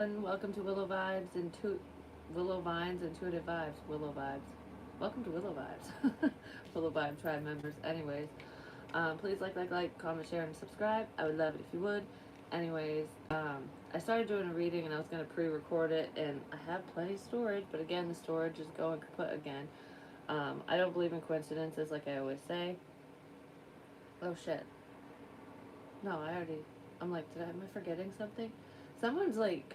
And welcome to Willow Vines Intuitive Vibes. Willow Vibes. Welcome to Willow Vibes. Willow Vibe tribe members. Anyways, please like, comment, share, and subscribe. I would love it if you would. Anyways, I started doing a reading and I was gonna pre-record it, and I have plenty of storage, but again, the storage is going kaput again. I don't believe in coincidences, like I always say. Oh shit. No, I already. I'm like, am I forgetting something? Someone's like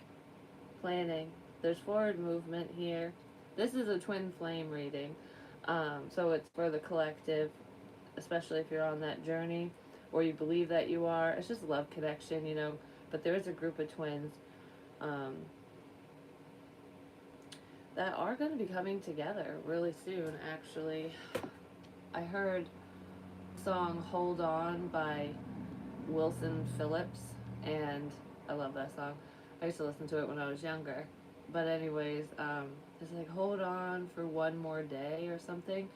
planning. There's forward movement here. This is a twin flame reading. So it's for the collective, especially if you're on that journey or you believe that you are. It's just love connection, you know. But there is a group of twins um, that are going to be coming together really soon, actually. I heard the song Hold On by Wilson Phillips, and I love that song. I used to listen to it when I was younger. But anyways, it's like hold on for one more day or something.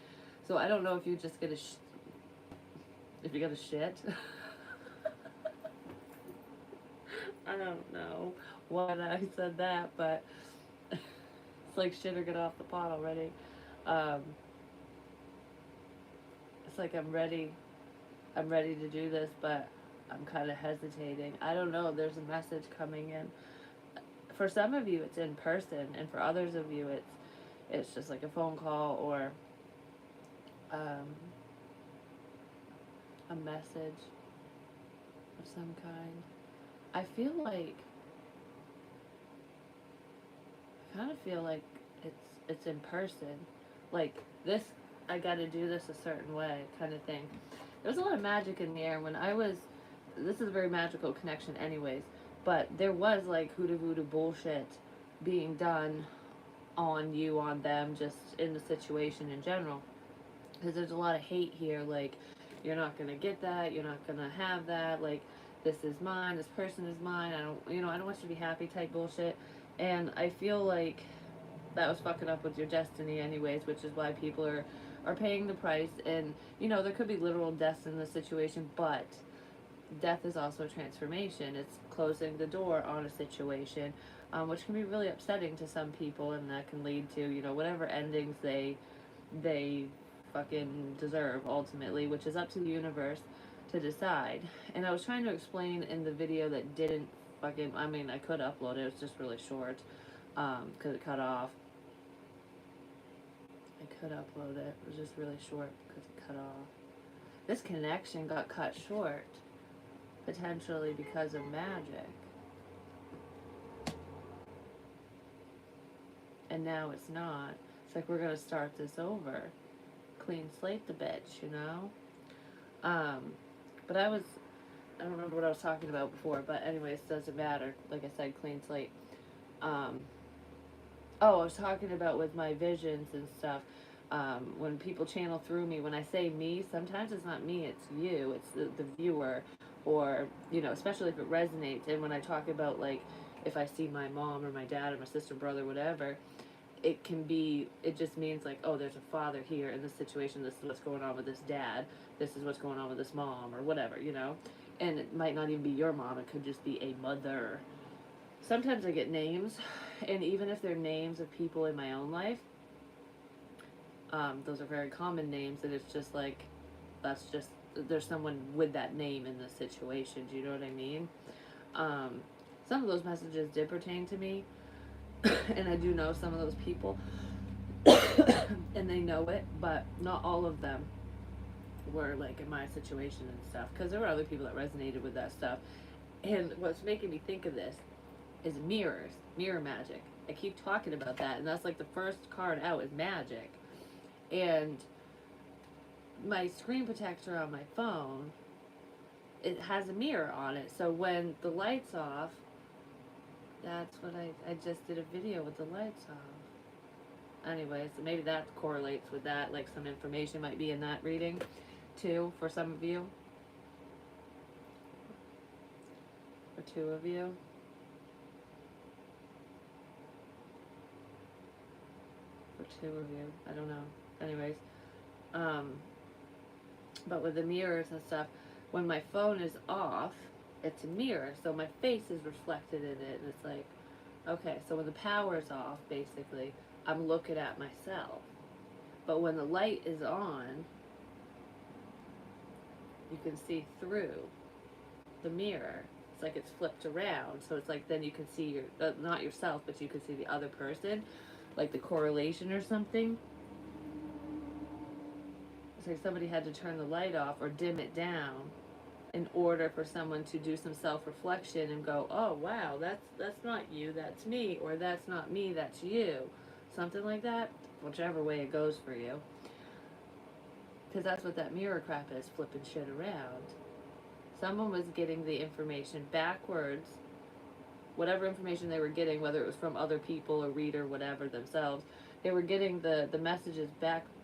So I don't know if you just get if you got a shit. I don't know why I said that, but it's like shit or get off the pot already. Um, it's like I'm ready. I'm ready to do this, but I'm kind of hesitating. I don't know. There's a message coming in. For some of you, it's in person, and for others of you, it's just like a phone call or um, a message of some kind. I feel like I kind of feel like it's in person, like this. I got to do this a certain way, kind of thing. There was a lot of magic in the air when I was. This is a very magical connection, anyways. But there was like hoodoo voodoo bullshit being done on you, on them, just in the situation in general. Because there's a lot of hate here, like, you're not gonna get that, you're not gonna have that, like, this is mine, this person is mine, I don't want you to be happy type bullshit. And I feel like that was fucking up with your destiny anyways, which is why people are paying the price. And, there could be literal deaths in this situation, but death is also transformation. It's closing the door on a situation, which can be really upsetting to some people, and that can lead to whatever endings they fucking deserve ultimately, which is up to the universe to decide. And I was trying to explain in the video that didn't fucking. I mean, I could upload it. It was just really short because it cut off. I could upload it. It was just really short because it cut off. This connection got cut short, potentially because of magic. And now it's not. It's like we're going to start this over. Clean slate the bitch. But I don't remember what I was talking about before, but anyways, it doesn't matter. Like I said, clean slate. I was talking about with my visions and stuff. When people channel through me, when I say me, sometimes it's not me, it's you, it's the viewer, or, especially if it resonates. And when I talk about, like, if I see my mom or my dad or my sister, brother, whatever, it just means, like, oh, there's a father here in this situation, this is what's going on with this dad, this is what's going on with this mom, or whatever. And it might not even be your mom, it could just be a mother. Sometimes I get names, and even if they're names of people in my own life, those are very common names, and it's just like, there's someone with that name in this situation. Do you know what I mean? Some of those messages did pertain to me, and I do know some of those people, and they know it, but not all of them were like in my situation and stuff, because there were other people that resonated with that stuff. And what's making me think of this is mirror magic. I keep talking about that, and that's like the first card out is magic. And my screen protector on my phone, it has a mirror on it, so when the light's off, that's what I just did a video with the lights off. Anyway, so maybe that correlates with that, like some information might be in that reading too for some of you, or two of you. For two of you, I don't know. Anyways, but with the mirrors and stuff, when my phone is off, it's a mirror, so my face is reflected in it, and it's like, Okay, so when the power's off, basically, I'm looking at myself. But when the light is on, you can see through the mirror. It's like it's flipped around, so it's like then you can see your not yourself, but you can see the other person, like the correlation or something. It's like somebody had to turn the light off or dim it down in order for someone to do some self-reflection and go, "Oh, wow, that's not you, that's me," or "That's not me, that's you." Something like that, whichever way it goes for you. Cuz that's what that mirror crap is, flipping shit around. Someone was getting the information backwards, whatever information they were getting, whether it was from other people or reader, whatever themselves, they were getting the messages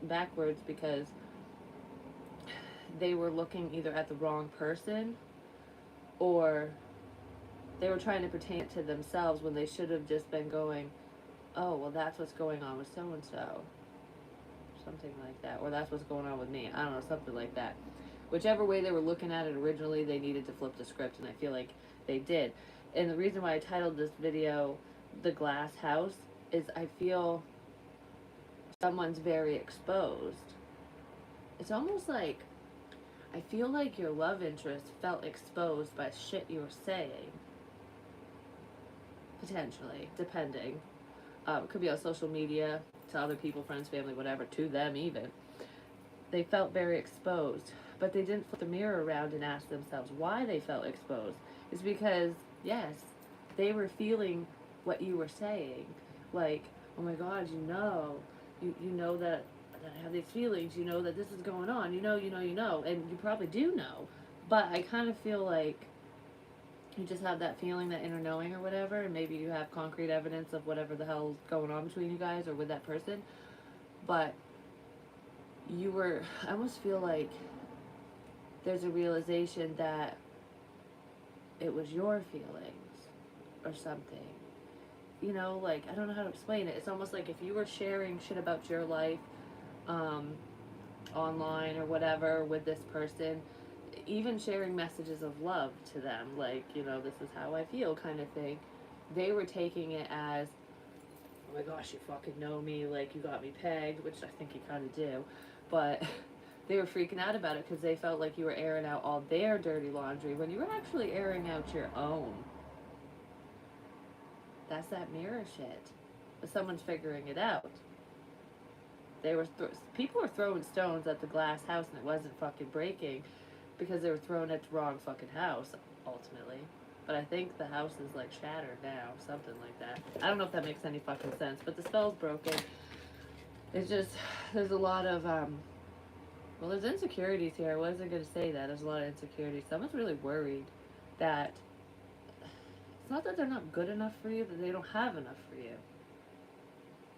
backwards because they were looking either at the wrong person or they were trying to pertain it to themselves when they should have just been going, oh, well, that's what's going on with so and so. Something like that. Or that's what's going on with me. I don't know, something like that. Whichever way they were looking at it originally, they needed to flip the script, and I feel like they did. And the reason why I titled this video The Glass House is I feel someone's very exposed. It's almost like I feel like your love interest felt exposed by shit you were saying. Potentially, depending. It could be on social media, to other people, friends, family, whatever, to them even. They felt very exposed, but they didn't flip the mirror around and ask themselves why they felt exposed. It's because, yes, they were feeling what you were saying. Like, oh my God, you know that I have these feelings, you know that this is going on, you know, and you probably do know. But I kind of feel like you just have that feeling, that inner knowing or whatever, and maybe you have concrete evidence of whatever the hell's going on between you guys or with that person. But I almost feel like there's a realization that it was your feelings or something. You know, like, I don't know how to explain it. It's almost like if you were sharing shit about your life online or whatever with this person, even sharing messages of love to them, like, this is how I feel kind of thing, they were taking it as, oh my gosh, you fucking know me, like, you got me pegged, which I think you kind of do, but they were freaking out about it because they felt like you were airing out all their dirty laundry when you were actually airing out your own. That's that mirror shit. But someone's figuring it out. People were throwing stones at the glass house and it wasn't fucking breaking because they were throwing at the wrong fucking house, ultimately. But I think the house is like shattered now, something like that. I don't know if that makes any fucking sense, but the spell's broken. It's just, there's a lot of, well, there's insecurities here. I wasn't going to say that. There's a lot of insecurities. Someone's really worried that it's not that they're not good enough for you, that they don't have enough for you.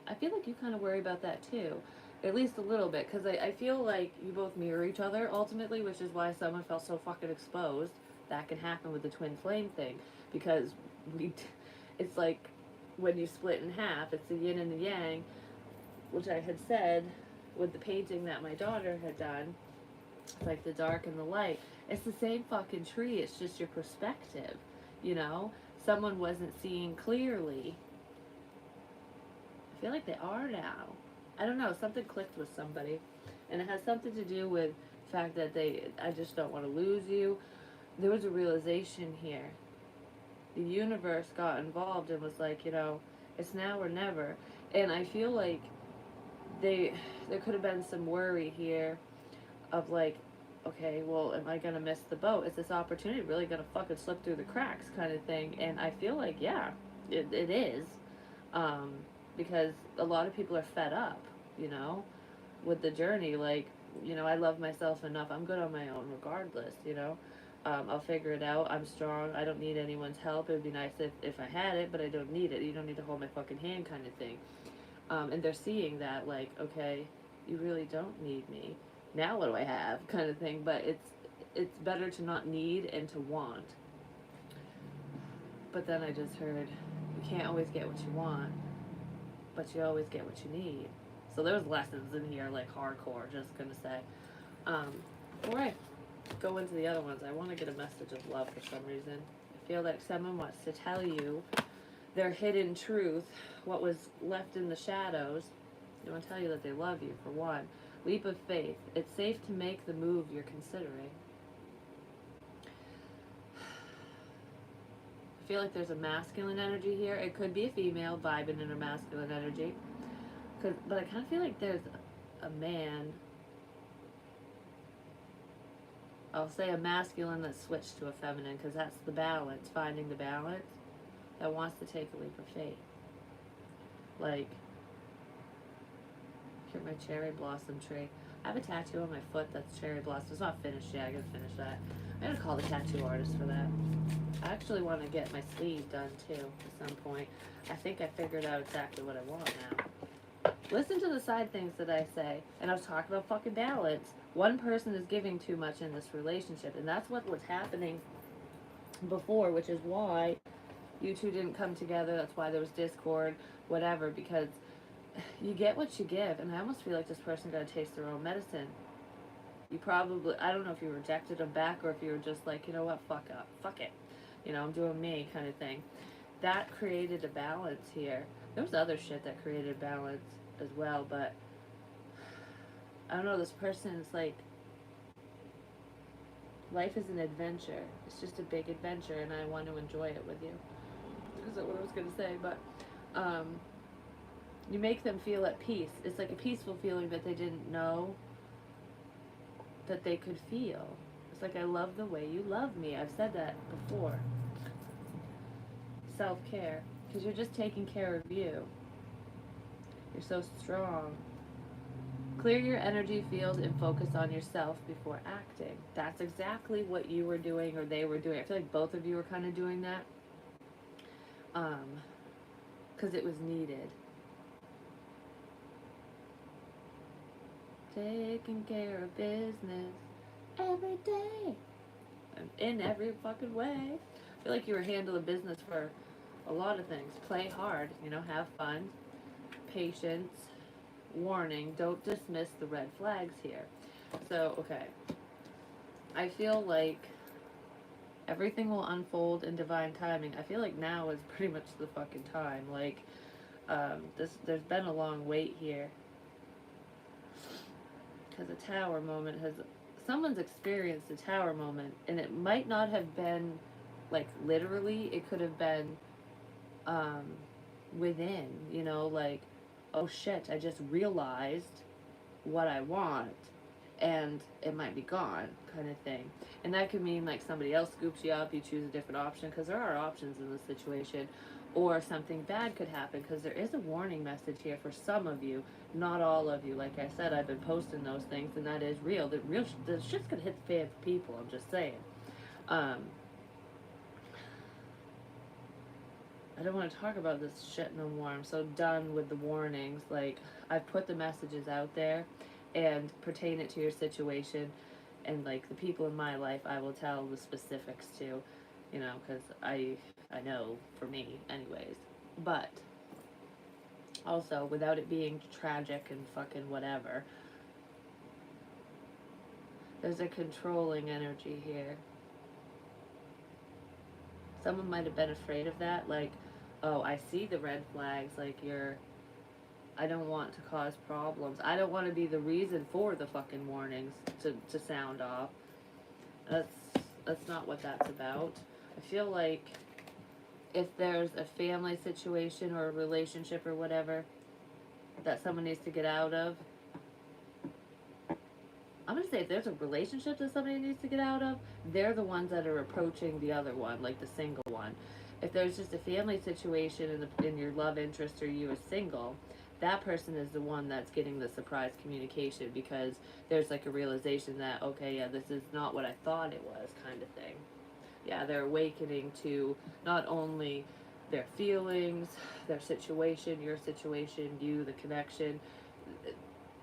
I feel like you kind of worry about that too. At least a little bit, because I feel like you both mirror each other ultimately, which is why someone felt so fucking exposed. That can happen with the twin flame thing, because it's like when you split in half, it's the yin and the yang, which I had said with the painting that my daughter had done. It's like the dark and the light. It's the same fucking tree, it's just your perspective, you know? Someone wasn't seeing clearly. I feel like they are now. I don't know, something clicked with somebody. And it has something to do with the fact that I just don't want to lose you. There was a realization here. The universe got involved and was like, it's now or never. And I feel like there could have been some worry here of like, okay, well, am I going to miss the boat? Is this opportunity really going to fucking slip through the cracks kind of thing? And I feel like, yeah, it is. Because a lot of people are fed up, with the journey. Like, I love myself enough. I'm good on my own regardless, I'll figure it out. I'm strong. I don't need anyone's help. It would be nice if I had it, but I don't need it. You don't need to hold my fucking hand kind of thing. And they're seeing that, like, okay, you really don't need me. Now what do I have kind of thing. But it's better to not need and to want. But then I just heard, you can't always get what you want, but you always get what you need. So there's lessons in here, like hardcore, just gonna say. Before I go into the other ones, I want to get a message of love for some reason. I feel like someone wants to tell you their hidden truth, what was left in the shadows. They want to tell you that they love you, for one. Leap of faith. It's safe to make the move you're considering. I feel like there's a masculine energy here. It could be a female vibing in her masculine energy. But I kind of feel like there's a man. I'll say a masculine that switched to a feminine, because that's the balance, finding the balance, that wants to take a leap of faith. Like, here, my cherry blossom tree. I have a tattoo on my foot that's cherry blossom. It's not finished yet. I gotta finish that. I'm gonna call the tattoo artist for that. I actually want to get my sleeve done too at some point. I think I figured out exactly what I want now. Listen to the side things that I say. And I was talking about fucking balance. One person is giving too much in this relationship, and that's what was happening before, which is why you two didn't come together. That's why there was discord, whatever, because you get what you give. And I almost feel like this person got to taste their own medicine. You probably, I don't know if you rejected them back or if you were just like, you know what, fuck up, fuck it. You know, I'm doing me kind of thing. That created a balance here. There was other shit that created balance as well, but I don't know, this person is like, life is an adventure. It's just a big adventure, and I want to enjoy it with you. Is that what I was going to say? But you make them feel at peace. It's like a peaceful feeling that they didn't know that they could feel. It's like, I love the way you love me. I've said that before. Self-care. Because you're just taking care of you. You're so strong. Clear your energy field and focus on yourself before acting. That's exactly what you were doing or they were doing. I feel like both of you were kind of doing that. Because it was needed. Taking care of business every day. In every fucking way. I feel like you were handling business for a lot of things. Play hard, you know, have fun. Patience. Warning, don't dismiss the red flags here. So, okay. I feel like everything will unfold in divine timing. I feel like now is pretty much the fucking time. Like, there's been a long wait here. Because a tower moment someone's experienced a tower moment, and it might not have been, like, literally, it could have been, within, you know, like, oh shit, I just realized what I want, and it might be gone, kind of thing. And that could mean, like, somebody else scoops you up, you choose a different option, because there are options in this situation. Or something bad could happen, because there is a warning message here for some of you, not all of you. Like I said, I've been posting those things, and that is real. The shit's gonna hit the fan for people, I'm just saying. I don't want to talk about this shit no more. I'm so done with the warnings. Like, I've put the messages out there and pertain it to your situation, and, like, the people in my life, I will tell the specifics to, you know, because I know for me anyways. But also, without it being tragic and fucking whatever, there's a controlling energy here. Someone might have been afraid of that, like, oh, I see the red flags, like, I don't want to cause problems. I don't want to be the reason for the fucking warnings to sound off. That's not what that's about. I feel like if there's a family situation or a relationship or whatever that someone needs to get out of, I'm going to say if there's a relationship that somebody needs to get out of, they're the ones that are approaching the other one, like the single one. If there's just a family situation in your love interest or you are single, that person is the one that's getting the surprise communication, because there's like a realization that, okay, yeah, this is not what I thought it was, kind of thing. Yeah, they're awakening to not only their feelings, their situation, your situation, you, the connection.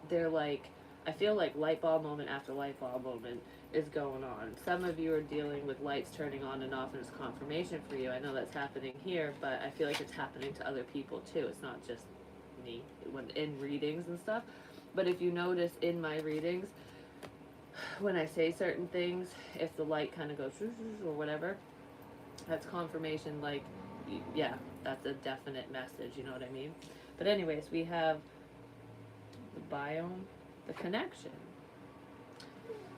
They're like, I feel like light bulb moment after light bulb moment is going on. Some of you are dealing with lights turning on and off, and it's confirmation for you. I know that's happening here, but I feel like it's happening to other people too. It's not just me when in readings and stuff. But if you notice in my readings, when I say certain things, if the light kind of goes or whatever, that's confirmation, like, yeah, that's a definite message, you know what I mean? But anyways, we have the biome, the connection.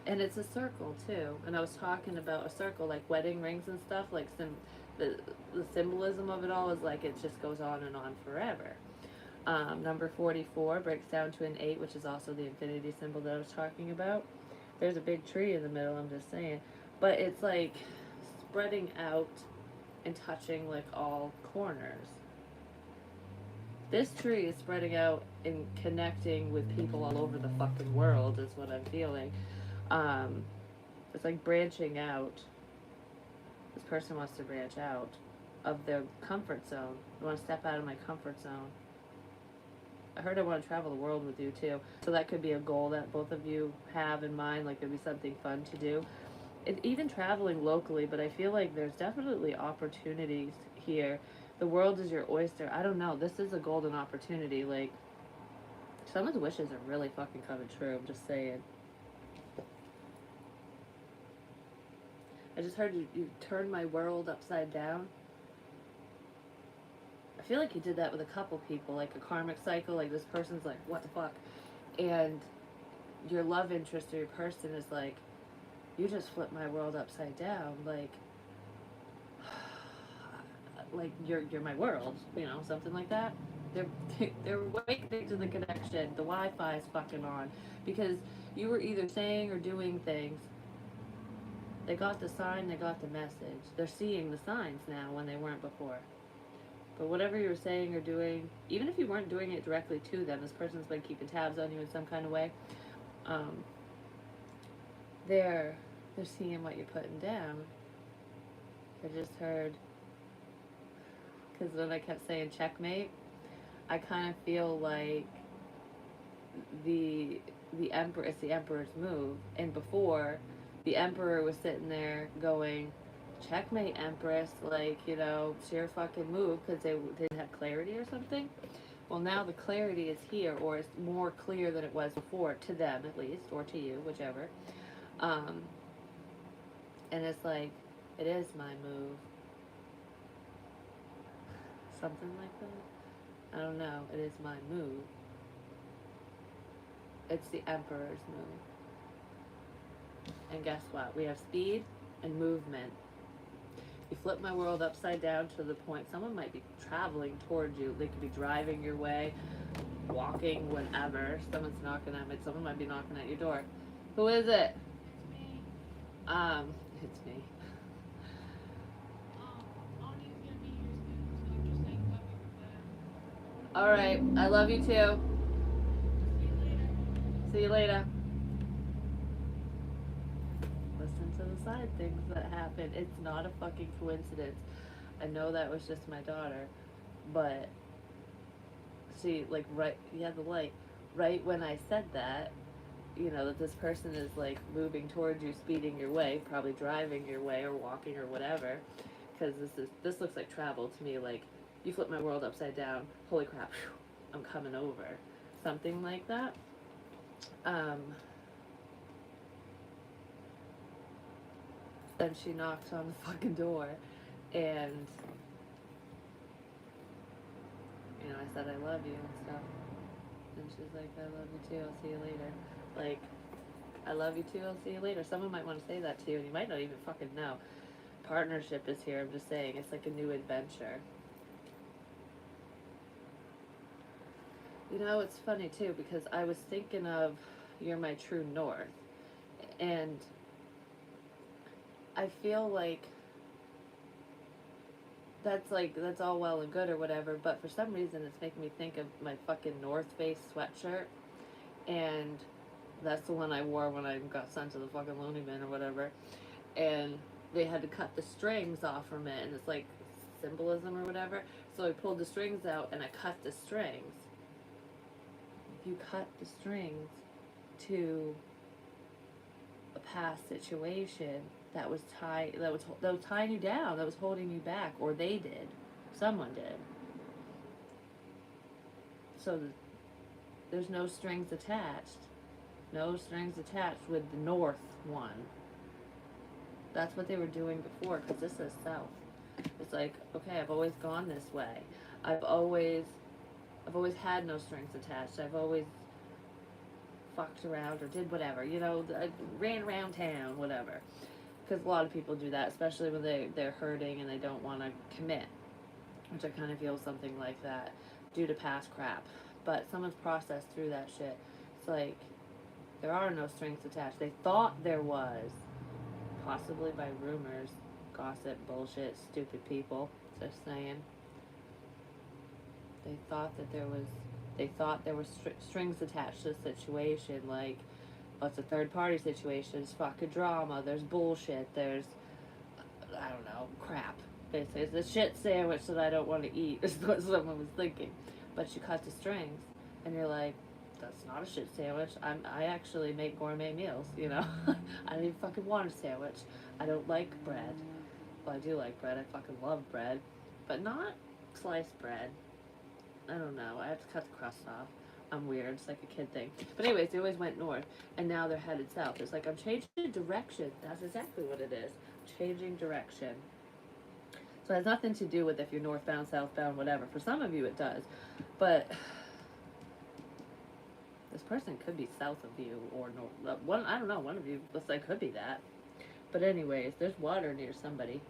And it's a circle too. And I was talking about a circle, like wedding rings and stuff, like the, the symbolism of it all is like it just goes on and on forever. Number 44 breaks down to an 8, which is also the infinity symbol that I was talking about. There's a big tree in the middle, I'm just saying. But it's like spreading out and touching like all corners. This tree is spreading out and connecting with people all over the fucking world, is what I'm feeling. Um, it's like branching out. This person wants to branch out of their comfort zone. I want to step out of my comfort zone. I heard I want to travel the world with you too. So that could be a goal that both of you have in mind. Like, it'd be something fun to do. And even traveling locally, but I feel like there's definitely opportunities here. The world is your oyster. I don't know. This is a golden opportunity. Like, someone's wishes are really fucking coming true. I'm just saying. I just heard you turned my world upside down. I feel like you did that with a couple people, like a karmic cycle. Like, this person's like, what the fuck? And your love interest or your person is like, you just flipped my world upside down. Like you're my world, you know, something like that. They're awakening to the connection. The Wi-Fi is fucking on because you were either saying or doing things. They got the sign, they got the message. They're seeing the signs now when they weren't before. But whatever you were saying or doing, even if you weren't doing it directly to them, this person's been keeping tabs on you in some kind of way. They're seeing what you're putting down. I just heard, because when I kept saying checkmate, I kind of feel like the emperor, it's the emperor's move, and before the emperor was sitting there going, checkmate, empress, like, you know, it's your fucking move, because they didn't have clarity or something. Well, now the clarity is here, or it's more clear than it was before, to them at least, or to you, whichever. And it's like, it is my move. Something like that. I don't know. It is my move. It's the emperor's move. And guess what? We have speed and movement. You flip my world upside down to the point someone might be traveling towards you. They could be driving your way, walking, whenever. Someone's knocking at me. Someone might be knocking at your door. Who is it? It's me. It's me. Audie's gonna be here soon, so I'm just saying love you for that. Alright, I love you too. See you later. See you later. Listen to the side things that happen. It's not a fucking coincidence. I know that was just my daughter, but see, like, right, yeah, the light. Right when I said that, you know, that this person is like moving towards you, speeding your way, probably driving your way or walking or whatever, because this looks like travel to me. Like, you flip my world upside down. Holy crap, whew, I'm coming over. Something like that. Then she knocked on the fucking door, and you know, I said I love you and stuff, and she's like, I love you too. I'll see you later. Like, I love you too, I'll see you later. Someone might want to say that to you, and you might not even fucking know. Partnership is here, I'm just saying. It's like a new adventure. You know, it's funny too, because I was thinking of You're My True North, and I feel like that's all well and good or whatever, but for some reason it's making me think of my fucking North Face sweatshirt, and that's the one I wore when I got sent to the fucking loony bin or whatever. And they had to cut the strings off from it, and it's like symbolism or whatever. So I pulled the strings out and I cut the strings. If you cut the strings to a past situation that was tying you down, that was holding you back, or they did, someone did. So there's no strings attached. No strings attached with the North one. That's what they were doing before, because this is South. It's like, okay, I've always gone this way. I've always I've always had no strings attached. I've always fucked around or did whatever, I ran around town, whatever. Because a lot of people do that, especially when they're hurting and they don't want to commit, which I kind of feel something like that due to past crap. But someone's processed through that shit. It's like, there are no strings attached. They thought there was, possibly by rumors, gossip, bullshit, stupid people. Just saying. They thought that there was, they thought there were strings attached to the situation. Like, oh, it's a third party situation. It's fucking drama. There's bullshit. There's, I don't know, crap. Basically, it's a shit sandwich that I don't want to eat. Is what someone was thinking. But you cut the strings, and you're like, that's not a shit sandwich. I actually make gourmet meals. I don't even fucking want a sandwich. I don't like bread. Well, I do like bread. I fucking love bread, but not sliced bread. I don't know. I have to cut the crust off. I'm weird. It's like a kid thing. But anyways, they always went north, and now they're headed south. It's like I'm changing direction. That's exactly what it is. Changing direction. So it has nothing to do with if you're northbound, southbound, whatever. For some of you, it does, but this person could be south of you or north. One, I don't know. One of you, looks like could be that. But anyways, there's water near somebody,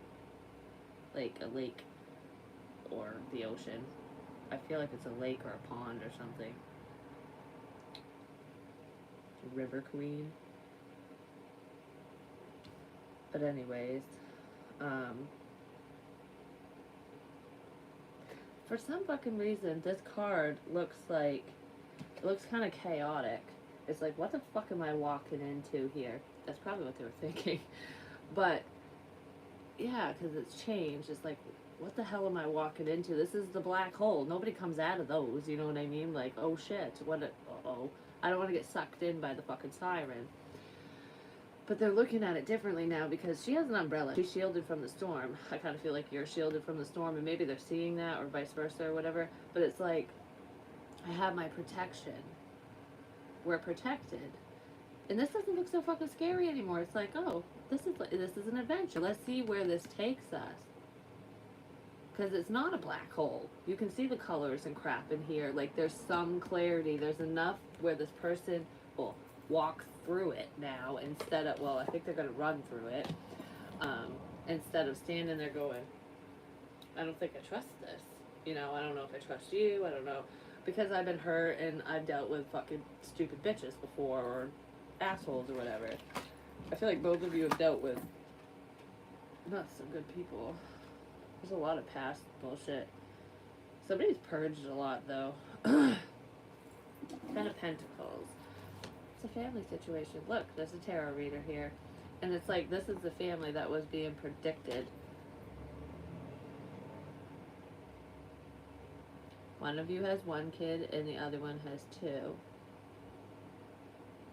like a lake or the ocean. I feel like it's a lake or a pond or something. River Queen. But anyways, for some fucking reason, this card looks kind of chaotic. It's like, what the fuck am I walking into here? That's probably what they were thinking. But yeah, because it's changed. It's like, what the hell am I walking into? This is the black hole. Nobody comes out of those, you know what I mean? Like, oh shit, uh-oh. I don't want to get sucked in by the fucking siren. But they're looking at it differently now because she has an umbrella. She's shielded from the storm. I kind of feel like you're shielded from the storm, and maybe they're seeing that or vice versa or whatever. But it's like, I have my protection. We're protected. And this doesn't look so fucking scary anymore. It's like, oh, this is an adventure. Let's see where this takes us. Because it's not a black hole. You can see the colors and crap in here. Like, there's some clarity. There's enough where this person will walk through it now instead of, well, I think they're going to run through it. Instead of standing there going, I don't think I trust this. I don't know if I trust you. I don't know. Because I've been hurt and I've dealt with fucking stupid bitches before or assholes or whatever. I feel like both of you have dealt with not some good people. There's a lot of past bullshit. Somebody's purged a lot, though. 10 of Pentacles. It's a family situation. Look, there's a tarot reader here. And it's like, this is the family that was being predicted. One of you has one kid, and the other one has two.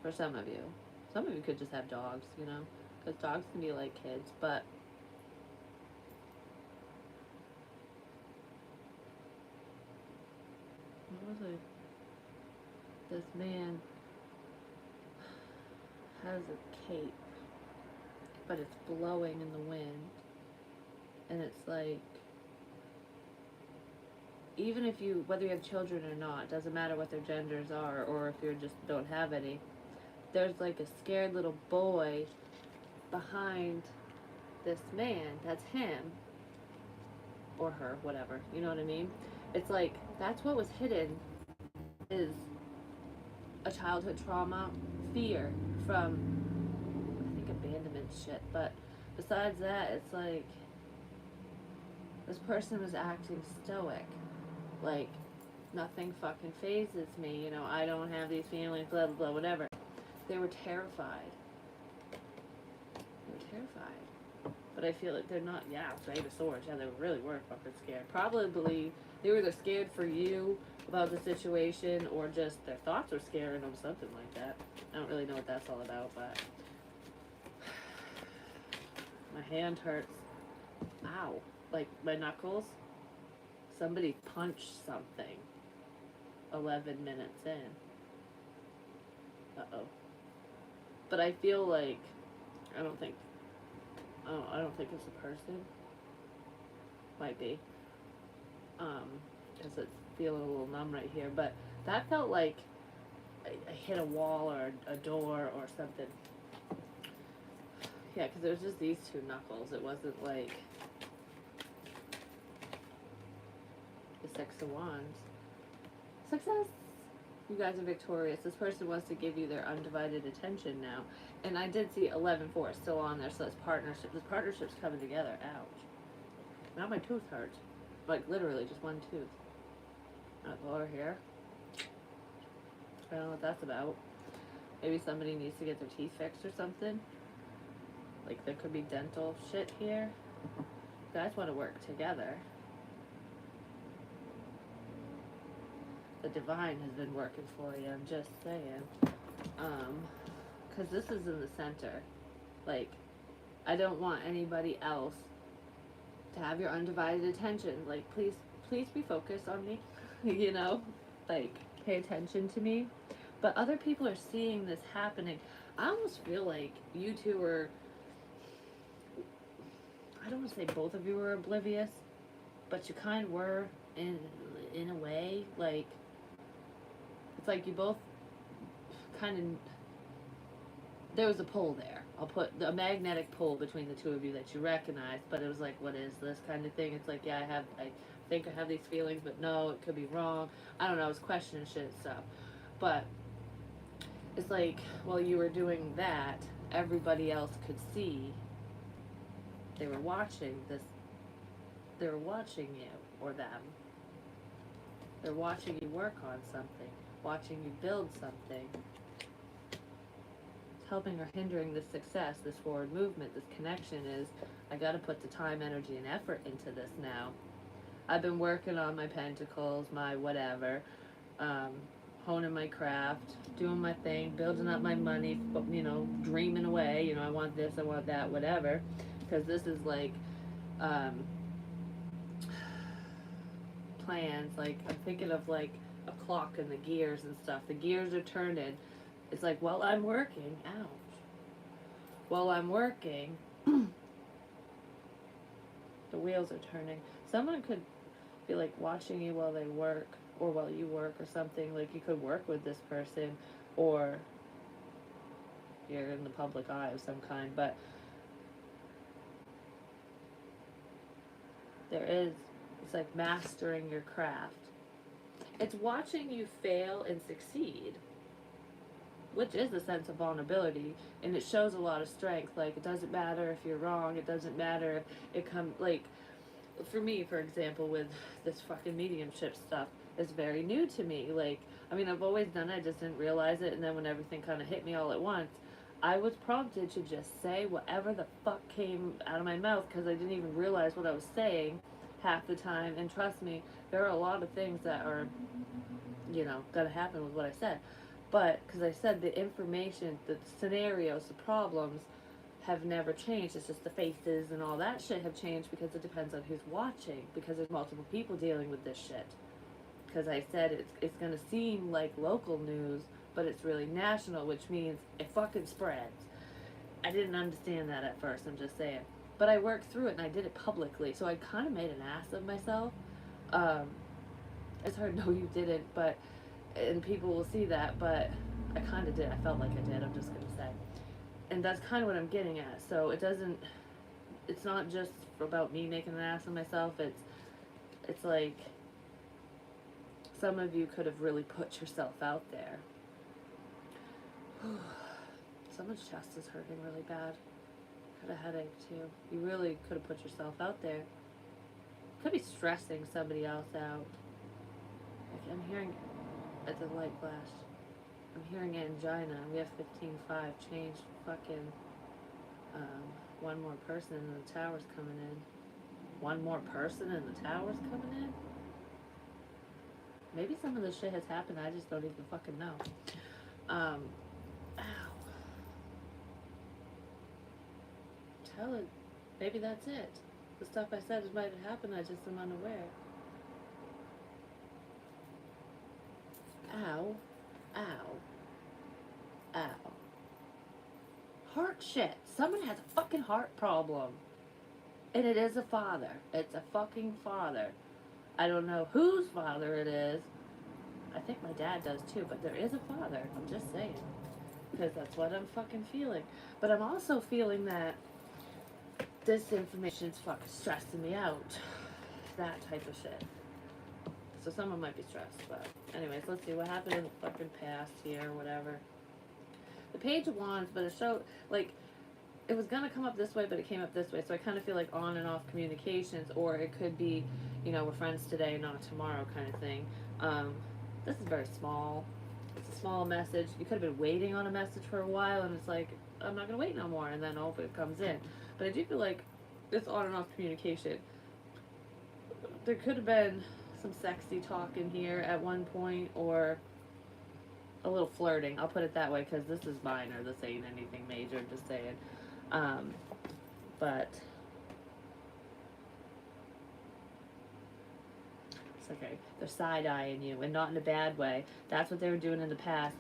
For some of you. Some of you could just have dogs, Because dogs can be like kids, but what was it? This man has a cape, but it's blowing in the wind. And it's like, even if whether you have children or not, doesn't matter what their genders are, or if you just don't have any, there's like a scared little boy behind this man. That's him. Or her, whatever. You know what I mean? It's like, that's what was hidden is a childhood trauma, fear from, I think, abandonment shit. But besides that, it's like, this person was acting stoic. Like, nothing fucking phases me, I don't have these feelings, blah, blah, blah, whatever. They were terrified. But I feel like they're not, Eight of Swords, they really were fucking scared. Probably, they were either scared for you about the situation, or just their thoughts were scaring them, something like that. I don't really know what that's all about, but my hand hurts. Ow. Like, my knuckles. Somebody punched something 11 minutes in. Uh-oh. But I feel like, I don't think it's a person. might be. Because it's feeling a little numb right here. But that felt like I hit a wall or a door or something. Yeah, because it was just these two knuckles. It wasn't like the Six of Wands. Success! You guys are victorious. This person wants to give you their undivided attention now. And I did see 11-4 still on there, so that's partnership. This partnership's coming together. Ouch. Now my tooth hurts. Like, literally, just one tooth. Lower here. I don't know what that's about. Maybe somebody needs to get their teeth fixed or something. Like, there could be dental shit here. You guys want to work together. The divine has been working for you, I'm just saying. Because this is in the center. Like, I don't want anybody else to have your undivided attention. Like, please be focused on me. You know? Like, pay attention to me. But other people are seeing this happening. I almost feel like you two are, I don't want to say both of you were oblivious, but you kind of were in a way. Like, it's like you both kind of, there was a pull there. I'll put a magnetic pull between the two of you that you recognize, but it was like, what is this kind of thing? It's like, yeah, I think I have these feelings, but no, it could be wrong. I don't know, I was questioning shit and stuff. But it's like, while you were doing that, everybody else could see. They were watching this. They were watching you, or them. They're watching you work on something, watching you build something. It's helping or hindering this success, this forward movement, this connection is, I gotta put the time, energy, and effort into this now. I've been working on my pentacles, my whatever, honing my craft, doing my thing, building up my money, you know, dreaming away, you know, I want this, I want that, whatever. Because this is like, plans, like, I'm thinking of like a clock and the gears and stuff. The gears are turning. It's like, while I'm working, ouch. While I'm working, the wheels are turning. Someone could be like watching you while they work, or while you work or something. Like, you could work with this person, or you're in the public eye of some kind, but there is, it's like mastering your craft. It's watching you fail and succeed, which is a sense of vulnerability, and it shows a lot of strength. Like, it doesn't matter if you're wrong, it doesn't matter if it comes, like, for me, for example, with this fucking mediumship stuff, it's very new to me. Like, I mean, I've always done it, I just didn't realize it, and then when everything kind of hit me all at once, I was prompted to just say whatever the fuck came out of my mouth, because I didn't even realize what I was saying half the time. And trust me, there are a lot of things that are, you know, gonna happen with what I said. But, because I said the information, the scenarios, the problems have never changed. It's just the faces and all that shit have changed, because it depends on who's watching, because there's multiple people dealing with this shit. Because I said it's gonna seem like local news, but it's really national, which means it fucking spreads. I didn't understand that at first, I'm just saying. But I worked through it, and I did it publicly, so I kind of made an ass of myself. It's hard, no you didn't, but, and people will see that, but I kind of did. I felt like I did, I'm just going to say. And that's kind of what I'm getting at. So it doesn't, it's not just about me making an ass of myself, it's like, some of you could have really put yourself out there. Someone's chest is hurting really bad. Had a headache too. You really could have put yourself out there. Could be stressing somebody else out. Like, I'm hearing at the light flash. I'm hearing angina. We have 15-5. Change fucking one more person and the tower's coming in. One more person and the tower's coming in? Maybe some of this shit has happened, I just don't even fucking know. Ow. Tell it. Maybe that's it. The stuff I said might have happened, I just am unaware. Ow. Ow. Ow. Heart shit. Someone has a fucking heart problem. And it is a father. It's a fucking father. I don't know whose father it is. I think my dad does too, but there is a father. I'm just saying. Because that's what I'm fucking feeling. But I'm also feeling that this information's fucking stressing me out. That type of shit. So someone might be stressed, but anyways, let's see what happened in the fucking past here, whatever. The Page of Wands, but it showed, like, it was gonna come up this way, but it came up this way. So I kind of feel like on and off communications, or it could be, you know, we're friends today, not tomorrow kind of thing. This is very small. It's a small message. You could have been waiting on a message for a while, and it's like, I'm not gonna wait no more, and then oh, it comes in. But I do feel like this on and off communication. There could have been some sexy talk in here at one point, or a little flirting. I'll put it that way because this is minor. This ain't anything major. Just saying. Um, but it's okay. They're side eyeing you, and not in a bad way. That's what they were doing in the past.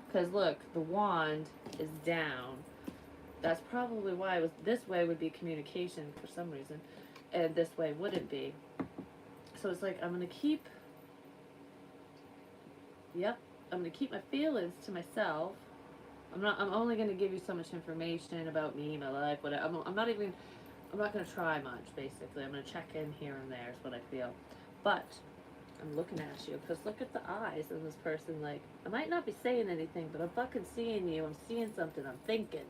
Because look, the wand is down. That's probably why it was this way would be communication for some reason, and this way wouldn't be. So it's like I'm gonna keep. Yep, I'm gonna keep my feelings to myself. I'm only gonna give you so much information about me, my life, whatever. I'm not even. I'm not gonna try much. Basically, I'm gonna check in here and there. Is what I feel. But I'm looking at you because look at the eyes of this person. Like I might not be saying anything, but I'm fucking seeing you. I'm seeing something. I'm thinking.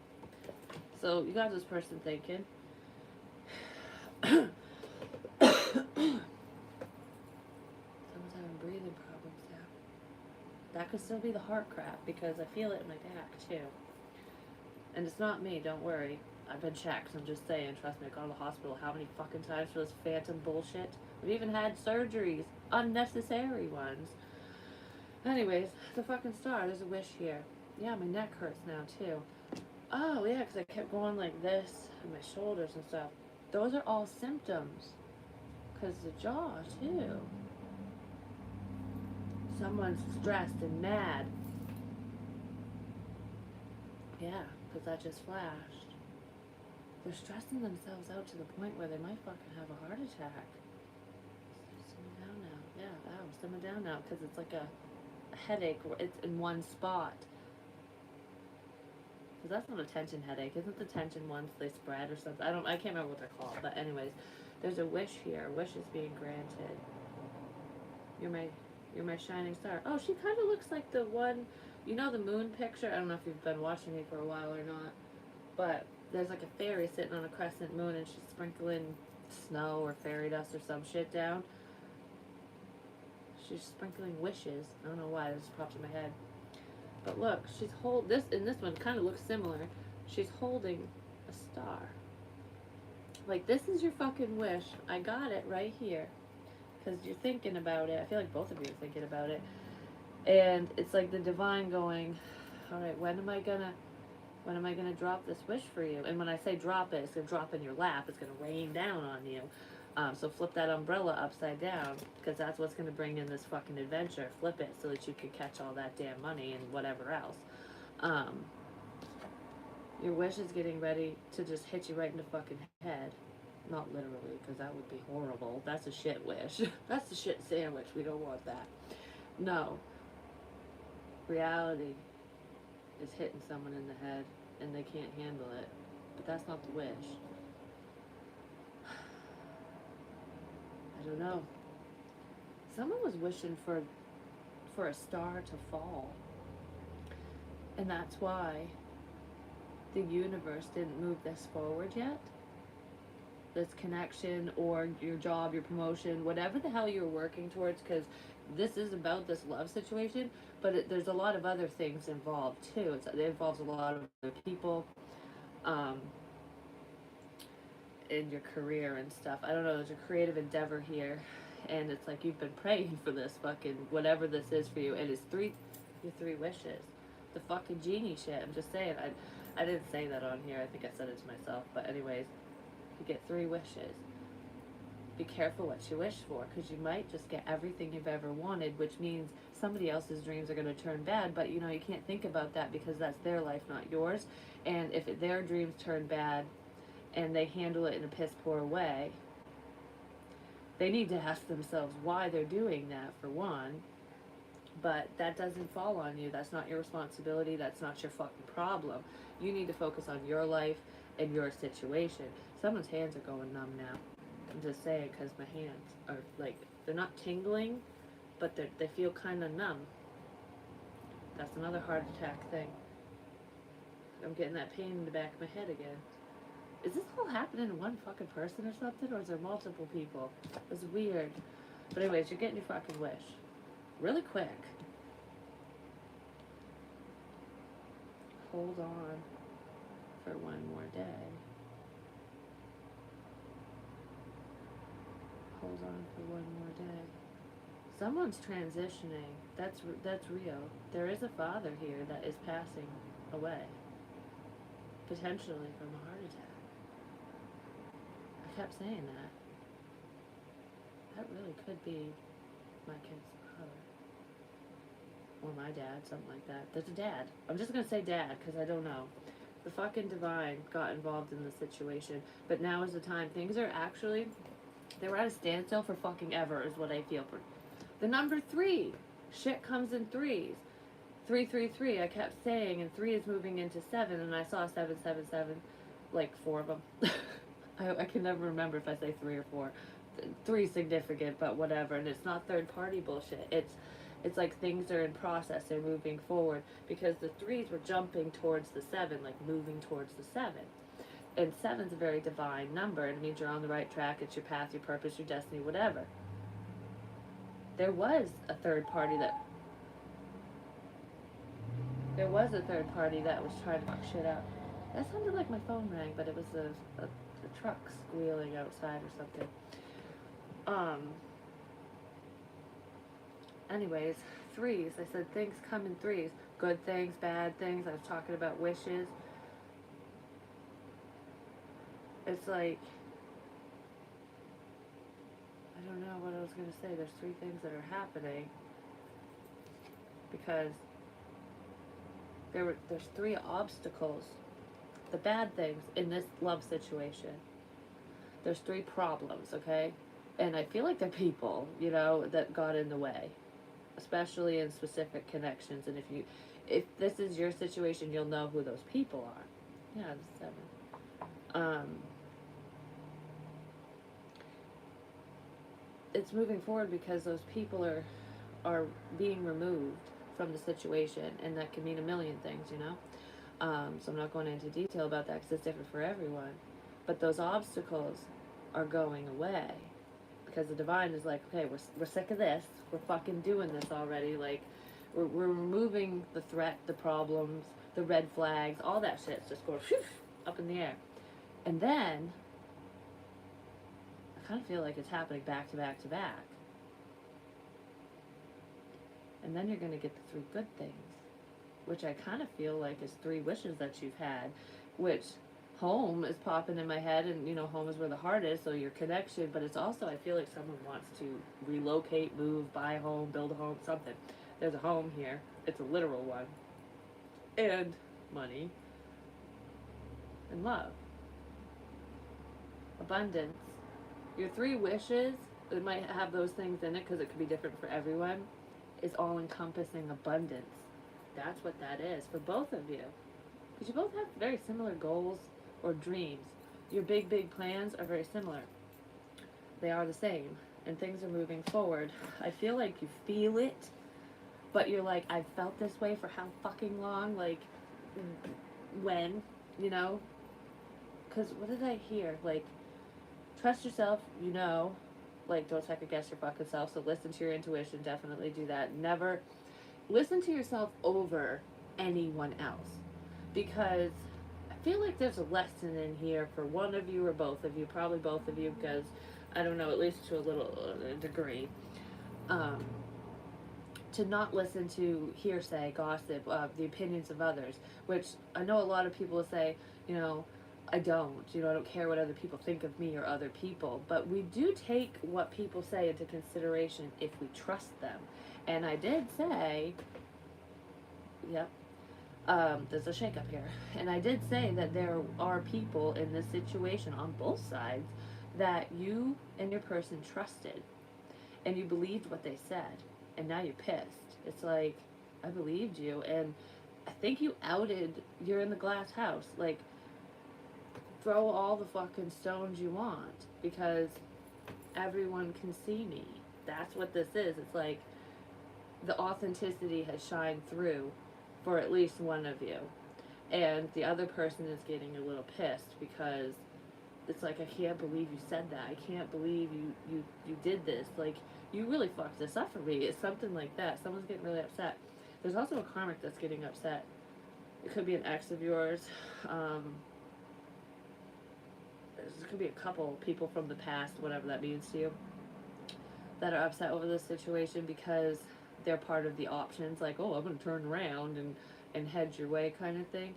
So you got this person thinking. Someone's having breathing problems now. That could still be the heart crap because I feel it in my back too. And it's not me, don't worry. I've been checked. I'm just saying, trust me, I've gone to the hospital how many fucking times for this phantom bullshit? We've even had surgeries, unnecessary ones. Anyways, the fucking star, there's a wish here. Yeah, my neck hurts now too. Oh, yeah, because I kept going like this and my shoulders and stuff. Those are all symptoms. Because the jaw, too. Someone's stressed and mad. Yeah, because that just flashed. They're stressing themselves out to the point where they might fucking have a heart attack. Simmer down now. Yeah, ow, simmer down now. Because it's like a headache. It's in one spot. Because that's not a tension headache. Isn't the tension once they spread or something? I can't remember what they're called. But anyways, there's a wish here. A wish is being granted. You're my shining star. Oh, she kind of looks like the one, you know, the moon picture. I don't know if you've been watching me for a while or not, but there's like a fairy sitting on a crescent moon, and she's sprinkling snow or fairy dust or some shit down. She's sprinkling wishes. I don't know why. This just popped in my head. But look, she's this one kind of looks similar. She's holding a star. Like, this is your fucking wish. I got it right here. Because you're thinking about it. I feel like both of you are thinking about it. And it's like the divine going, all right, when am I gonna drop this wish for you? And when I say drop it, it's gonna drop in your lap. It's gonna rain down on you. So flip that umbrella upside down, because that's what's gonna bring in this fucking adventure. Flip it so that you can catch all that damn money and whatever else. Your wish is getting ready to just hit you right in the fucking head. Not literally, because that would be horrible. That's a shit wish. That's a shit sandwich. We don't want that. No. Reality is hitting someone in the head, and they can't handle it. But that's not the wish. I don't know. Someone was wishing for a star to fall. And that's why the universe didn't move this forward yet. This connection or your job, your promotion, whatever the hell you're working towards, because this is about this love situation, but there's a lot of other things involved too. It involves a lot of other people in your career and stuff. I don't know, there's a creative endeavor here, and it's like you've been praying for this fucking whatever this is for you, and it's your three wishes. The fucking genie shit. I'm just saying, I didn't say that on here. I think I said it to myself, but anyways. You get 3 wishes. Be careful what you wish for, because you might just get everything you've ever wanted, which means somebody else's dreams are going to turn bad, but you know, you can't think about that because that's their life, not yours. And if their dreams turn bad and they handle it in a piss poor way, they need to ask themselves why they're doing that, for one. But that doesn't fall on you. That's not your responsibility. That's not your fucking problem. You need to focus on your life and your situation. Someone's hands are going numb now. I'm just saying, because my hands are like, they're not tingling, but they feel kind of numb. That's another heart attack thing. I'm getting that pain in the back of my head again. Is this all happening to one fucking person or something? Or is there multiple people? It's weird. But anyways, you're getting your fucking wish. Really quick. Hold on for one more day. Hold on for one more day. Someone's transitioning. That's real. There is a father here that is passing away. Potentially from a heart attack. I kept saying that. That really could be my kid's father. Or my dad, something like that. There's a dad. I'm just gonna say dad, because I don't know. The fucking divine got involved in the situation. But now is the time. Things are actually, they were at a standstill for fucking ever, is what I feel. The number 3. Shit comes in threes. 3, 3, 3. I kept saying, and 3 is moving into 7, and I saw 7, 7, 7. Like 4 of them. I can never remember if I say 3 or 4. 3 is significant, but whatever. And it's not third party bullshit. It's like things are in process, they're moving forward, because the 3s were jumping towards the 7, like moving towards the 7. And 7's a very divine number, and it means you're on the right track, it's your path, your purpose, your destiny, whatever. There was a third party that was trying to fuck shit up. That sounded like my phone rang, but it was a truck squealing outside or something. Anyways, 3s. I said things come in 3s. Good things, bad things. I was talking about wishes. It's like, I don't know what I was going to say. There's 3 things that are happening. Because there's 3 obstacles. The bad things in this love situation. There's 3 problems, okay? And I feel like they're people, that got in the way. Especially in specific connections. And if this is your situation, you'll know who those people are. Yeah, the 7. It's moving forward because those people are being removed from the situation, and that can mean a million things, so I'm not going into detail about that because it's different for everyone. But those obstacles are going away. Because the divine is like, okay, we're sick of this. We're fucking doing this already. Like, we're removing the threat, the problems, the red flags, all that shit's just going up in the air. And then, I kind of feel like it's happening back to back to back. And then you're going to get the 3 good things. Which I kind of feel like is 3 wishes that you've had. Which, home is popping in my head, and home is where the heart is, so your connection, but it's also, I feel like someone wants to relocate, move, buy a home, build a home, something. There's a home here. It's a literal one. And money. And love. Abundance. Your 3 wishes, it might have those things in it because it could be different for everyone, is all-encompassing abundance. That's what that is for both of you. Because you both have very similar goals or dreams. Your big plans are very similar. They are the same. And things are moving forward. I feel like you feel it, but you're like, I've felt this way for how fucking long? Like, when? Because what did I hear? Like, trust yourself, Like, don't second guess your fucking self. So listen to your intuition. Definitely do that. Never listen to yourself over anyone else. Because I feel like there's a lesson in here for one of you or both of you, probably both of you, because I don't know, at least to a little degree, to not listen to hearsay, gossip, the opinions of others, which I know a lot of people say, I don't care what other people think of me or other people, but we do take what people say into consideration if we trust them. And I did say, yep, There's a shakeup here. And I did say that there are people in this situation on both sides that you and your person trusted and you believed what they said, and now you're pissed. It's like, I believed you, and I think you outed, you're in the glass house. Like, throw all the fucking stones you want because everyone can see me. That's what this is. It's like the authenticity has shined through for at least one of you. And the other person is getting a little pissed because it's like, I can't believe you said that. I can't believe you did this. Like, you really fucked this up for me. It's something like that. Someone's getting really upset. There's also a karmic that's getting upset. It could be an ex of yours. There could be a couple people from the past, whatever that means to you, that are upset over this situation because they're part of the options. Like, oh, I'm going to turn around and head your way kind of thing.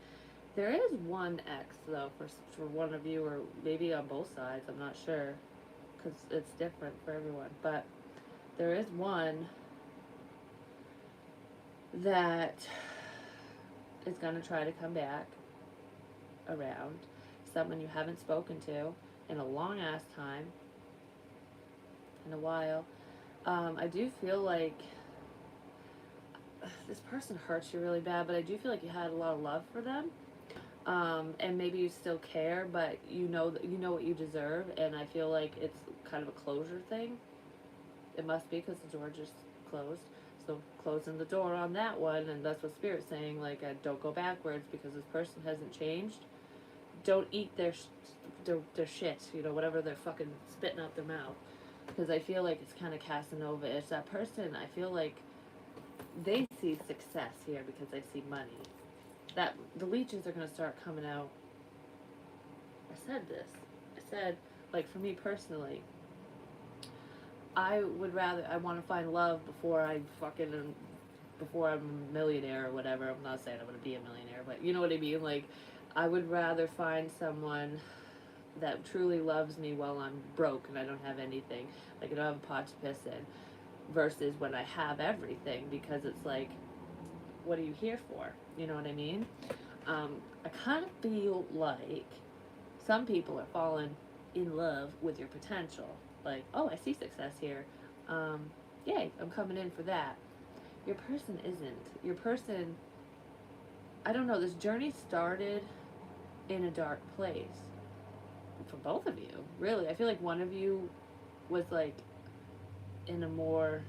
There is one ex, though, for one of you, or maybe on both sides. I'm not sure because it's different for everyone. But there is one that is going to try to come back around. Someone you haven't spoken to in a long ass time, in a while. I do feel like this person hurts you really bad, but I do feel like you had a lot of love for them. And maybe you still care, but you know what you deserve, and I feel like it's kind of a closure thing. It must be because the door just closed. So closing the door on that one, and that's what Spirit's saying. Like, don't go backwards because this person hasn't changed. Don't eat their shit, whatever they're fucking spitting out their mouth. Because I feel like it's kind of Casanova. It's that person. I feel like they see success here because they see money. That the leeches are going to start coming out. I said this. I said, like, for me personally, I want to find love before I'm a millionaire or whatever. I'm not saying I'm going to be a millionaire, but you know what I mean? Like, I would rather find someone that truly loves me while I'm broke and I don't have anything. Like, I don't have a pot to piss in. Versus when I have everything, because it's like, what are you here for? You know what I mean? I kind of feel like some people are falling in love with your potential. Like, oh, I see success here. Yay, I'm coming in for that. Your person isn't. Your person, I don't know, this journey started in a dark place. For both of you, really. I feel like one of you was like in a more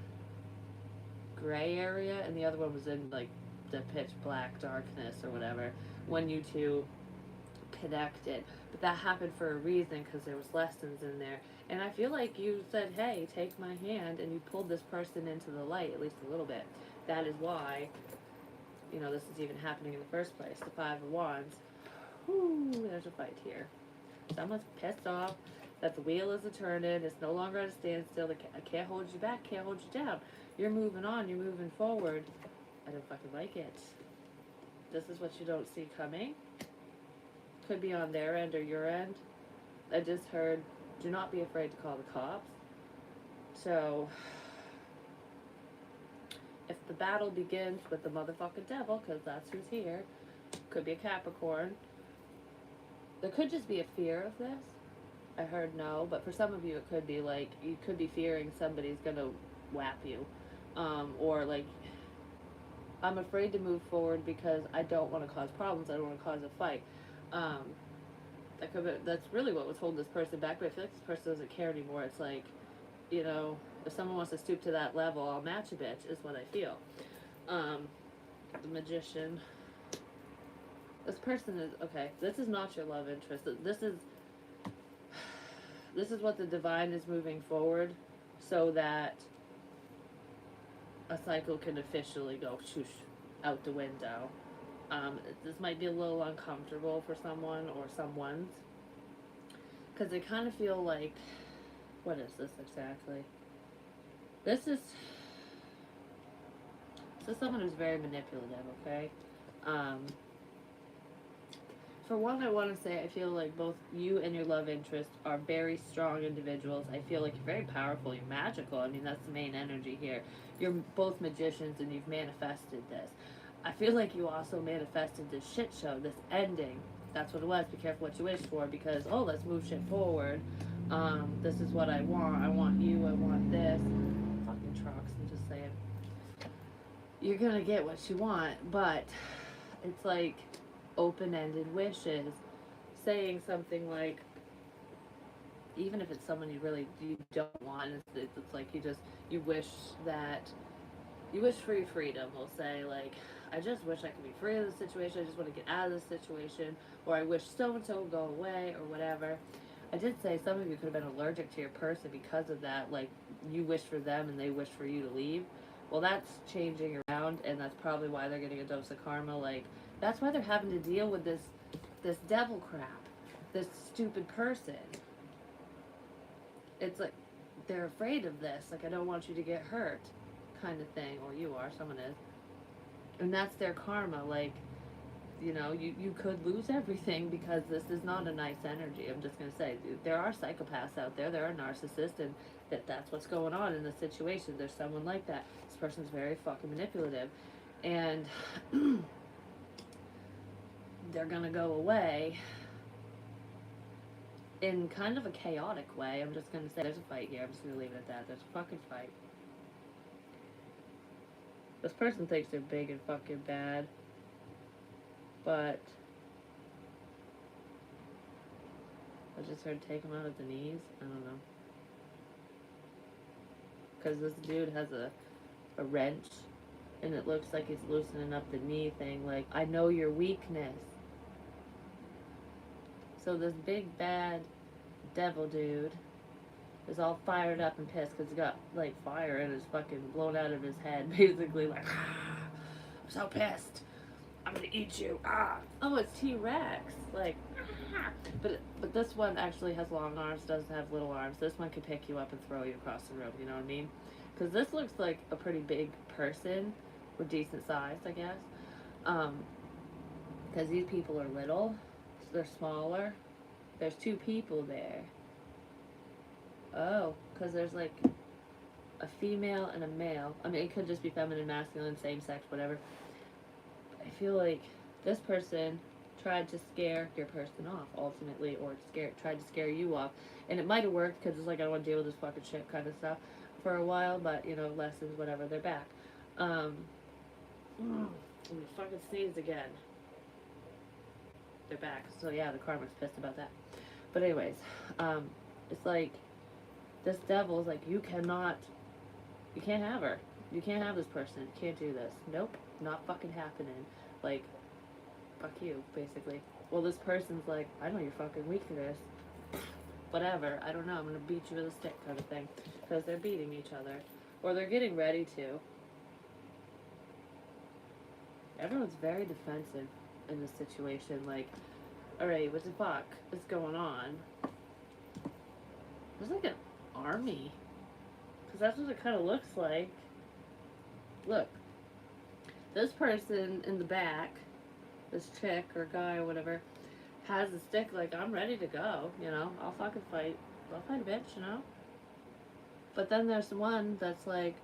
gray area, and the other one was in like the pitch black darkness or whatever when you two connected. But that happened for a reason because there was lessons in there, and I feel like you said, hey, take my hand, and you pulled this person into the light at least a little bit. That is why this is even happening in the first place. The Five of Wands. Whoo, there's a fight here. Someone's pissed off that the wheel is a turning. It's no longer at a standstill. I can't hold you back, can't hold you down. You're moving on, you're moving forward. I don't fucking like it. This is what you don't see coming. Could be on their end or your end. I just heard, do not be afraid to call the cops. So, if the battle begins with the motherfucking devil, because that's who's here, could be a Capricorn. There could just be a fear of this. I heard no, but for some of you it could be like, you could be fearing somebody's gonna whap you. Or like, I'm afraid to move forward because I don't want to cause problems, I don't want to cause a fight. That's really what was holding this person back, but I feel like this person doesn't care anymore. It's like, if someone wants to stoop to that level, I'll match a bitch, is what I feel. The Magician. This person is, okay, this is not your love interest. This is what the divine is moving forward so that a cycle can officially go shoosh out the window. This might be a little uncomfortable for someone or someone's, because they kind of feel like, what is this exactly? This is someone who's very manipulative, okay? For one, I want to say I feel like both you and your love interest are very strong individuals. I feel like you're very powerful, you're magical. I mean, that's the main energy here. You're both magicians and you've manifested this. I feel like you also manifested this shit show, this ending. That's what it was. Be careful what you wish for, because oh, let's move shit forward. This is what I want. I want you. I want this. Fucking trucks. I'm just saying. You're gonna get what you want, but it's like open-ended wishes, saying something like, even if it's someone you don't want, it's like you wish that you wish for your freedom. We'll say like, I just wish I could be free of this situation. I just want to get out of this situation, or I wish so and so would go away, or whatever. I did say some of you could have been allergic to your person because of that. Like you wish for them and they wish for you to leave. Well, that's changing around, and that's probably why they're getting a dose of karma. Like that's why they're having to deal with this devil crap, this stupid person. It's like they're afraid of this. Like I don't want you to get hurt, kind of thing. Or you are, someone is, and that's their karma. Like you could lose everything because this is not a nice energy. I'm just gonna say there are psychopaths out there. There are narcissists, and that's what's going on in the situation. There's someone like that. This person's very fucking manipulative, and they're gonna go away in kind of a chaotic way. I'm just gonna say there's a fight here. I'm just gonna leave it at that. There's a fucking fight. This person thinks they're big and fucking bad, but I just heard take him out at the knees. I don't know. Because this dude has a wrench, and it looks like he's loosening up the knee thing. Like, I know your weakness. So this big bad devil dude is all fired up and pissed because he got like fire in his fucking blown out of his head, basically like, I'm so pissed. I'm gonna eat you. Oh, it's T-Rex. Like, but this one actually has long arms. Doesn't have little arms. This one could pick you up and throw you across the room. You know what I mean? Because this looks like a pretty big person, or decent size, I guess. Because these people are little, so they're smaller. There's two people there. Oh, because there's like a female and a male. I mean, it could just be feminine, masculine, same sex, whatever. I feel like this person tried to scare your person off, ultimately, or tried to scare you off. And it might have worked because it's like, I don't want to deal with this fucking shit kind of stuff for a while, but, lessons, whatever, they're back. I'm gonna fucking sneeze again. They're back. So, yeah, the karma's pissed about that. But anyways, it's like, this devil's like, you can't have her. You can't have this person. You can't do this. Nope, not fucking happening. Like, fuck you, basically. Well, this person's like, I know you're fucking weakness. Whatever, I don't know, I'm gonna beat you with a stick kind of thing. Because they're beating each other. Or they're getting ready to. Everyone's very defensive in this situation. Like, alright, what the fuck is going on? There's like an army. Because that's what it kind of looks like. Look. This person in the back, this chick or guy or whatever, has a stick like, I'm ready to go, I'll fucking fight. I'll fight a bitch, But then there's one that's like,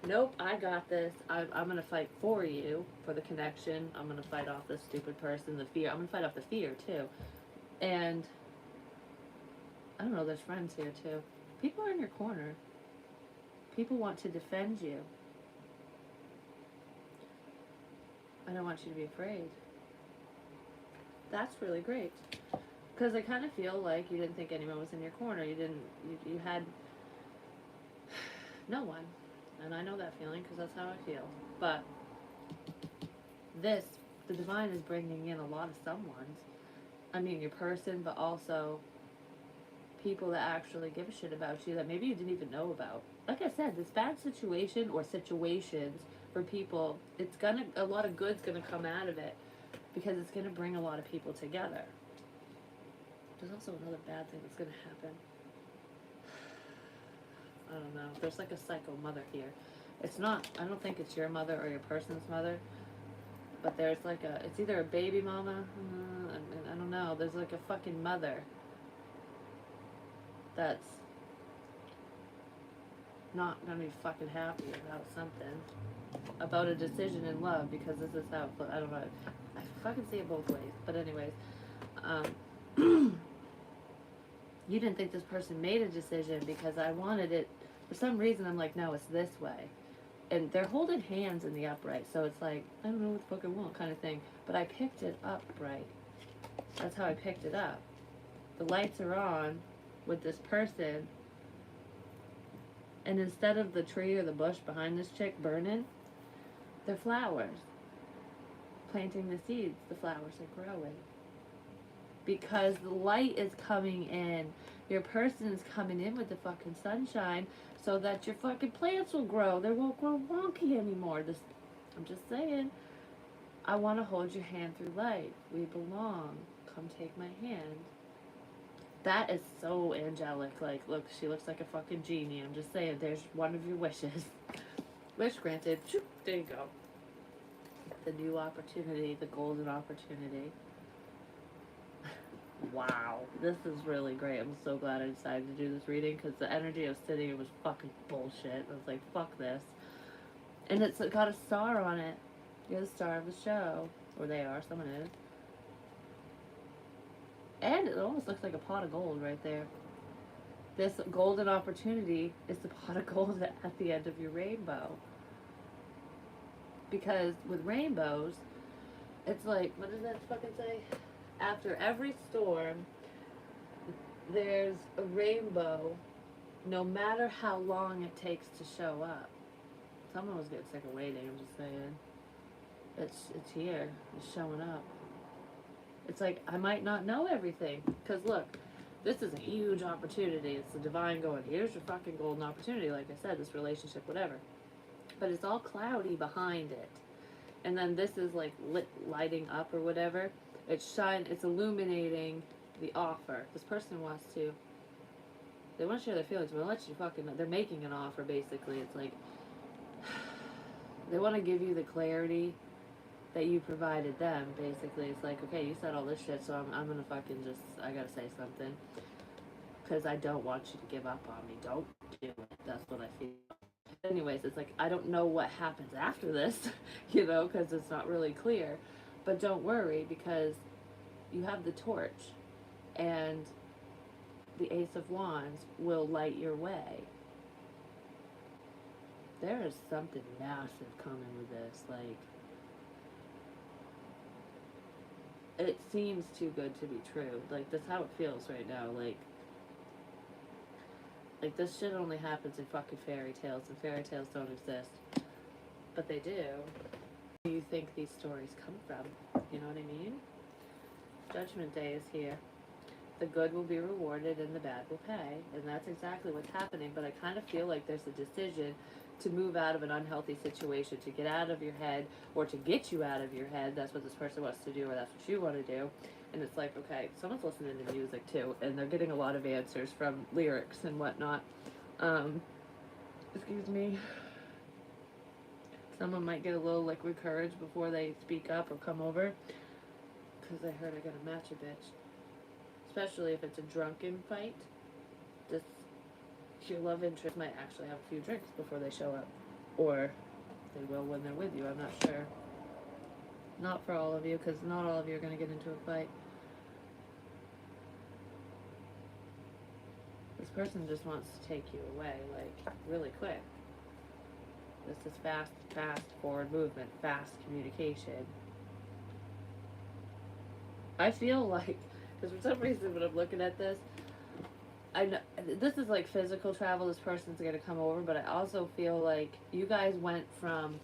nope, I got this. I'm going to fight for you, for the connection. I'm going to fight off this stupid person, the fear. I'm going to fight off the fear, too. And, I don't know, there's friends here, too. People are in your corner. People want to defend you. I don't want you to be afraid. That's really great. Because I kind of feel like you didn't think anyone was in your corner. You had no one. And I know that feeling because that's how I feel. But the divine is bringing in a lot of someones. I mean, your person, but also people that actually give a shit about you that maybe you didn't even know about. Like I said, this bad situation or situations for people, a lot of good's gonna come out of it because it's gonna bring a lot of people together. There's also another bad thing that's gonna happen. I don't know. There's like a psycho mother here. I don't think it's your mother or your person's mother, but there's like it's either a baby mama, I don't know. There's like a fucking mother that's not gonna be fucking happy about something. about a decision in love because this is how I don't know. I fucking see it both ways. But anyways, um, you didn't think this person made a decision because I wanted it. For some reason, I'm like, no, it's this way. And they're holding hands in the upright, so it's like, I don't know what the fuck I want kind of thing. But I picked it up right. That's how I picked it up. The lights are on with this person, and instead of the tree or the bush behind this chick burning, they're flowers. Planting the seeds, the flowers are growing. Because the light is coming in. Your person is coming in with the fucking sunshine so that your fucking plants will grow. They won't grow wonky anymore. I'm just saying. I want to hold your hand through life. We belong. Come take my hand. That is so angelic. Like, look, she looks like a fucking genie. I'm just saying, there's one of your wishes. Wish granted. There you go. The new opportunity, the golden opportunity. Wow, this is really great. I'm so glad I decided to do this reading because the energy I was sitting in was fucking bullshit. I was like, fuck this. And it's got a star on it. You're the star of the show. Or they are, someone is. And it almost looks like a pot of gold right there. This golden opportunity is the pot of gold at the end of your rainbow. Because with rainbows, it's like, what does that fucking say? After every storm, there's a rainbow, no matter how long it takes to show up. Someone was getting sick of waiting, I'm just saying. It's here. It's showing up. It's like, I might not know everything. Because look, this is a huge opportunity. It's the divine going, here's your fucking golden opportunity. Like I said, this relationship, whatever. But it's all cloudy behind it. And then this is like lighting up or whatever. It's illuminating the offer. This person wants to, they want to share their feelings, but let you fucking, they're making an offer basically. It's like, they want to give you the clarity that you provided them, basically. It's like, okay, you said all this shit, so I'm gonna fucking just, I gotta say something. Because I don't want you to give up on me. Don't do it. That's what I feel. Anyways, it's like, I don't know what happens after this, because it's not really clear. But don't worry, because you have the torch, and the Ace of Wands will light your way. There is something massive coming with this. Like, it seems too good to be true. Like, that's how it feels right now. Like this shit only happens in fucking fairy tales, and fairy tales don't exist. But they do. Where do you think these stories come from? You know what I mean? Judgment Day is here. The good will be rewarded and the bad will pay. And that's exactly what's happening. But I kind of feel like there's a decision to move out of an unhealthy situation, to get out of your head, or to get you out of your head. That's what this person wants to do, or that's what you want to do. And it's like, okay, someone's listening to music too, and they're getting a lot of answers from lyrics and whatnot. Excuse me. Someone might get a little liquid courage before they speak up or come over. Because I heard I gotta match a bitch. Especially if it's a drunken fight. This, your love interest might actually have a few drinks before they show up. Or they will when they're with you, I'm not sure. Not for all of you, because not all of you are going to get into a fight. This person just wants to take you away, like, really quick. This is fast forward movement, fast communication. I feel like, because for some reason when I'm looking at this, I know this is like physical travel, this person's going to come over, but I also feel like you guys went from,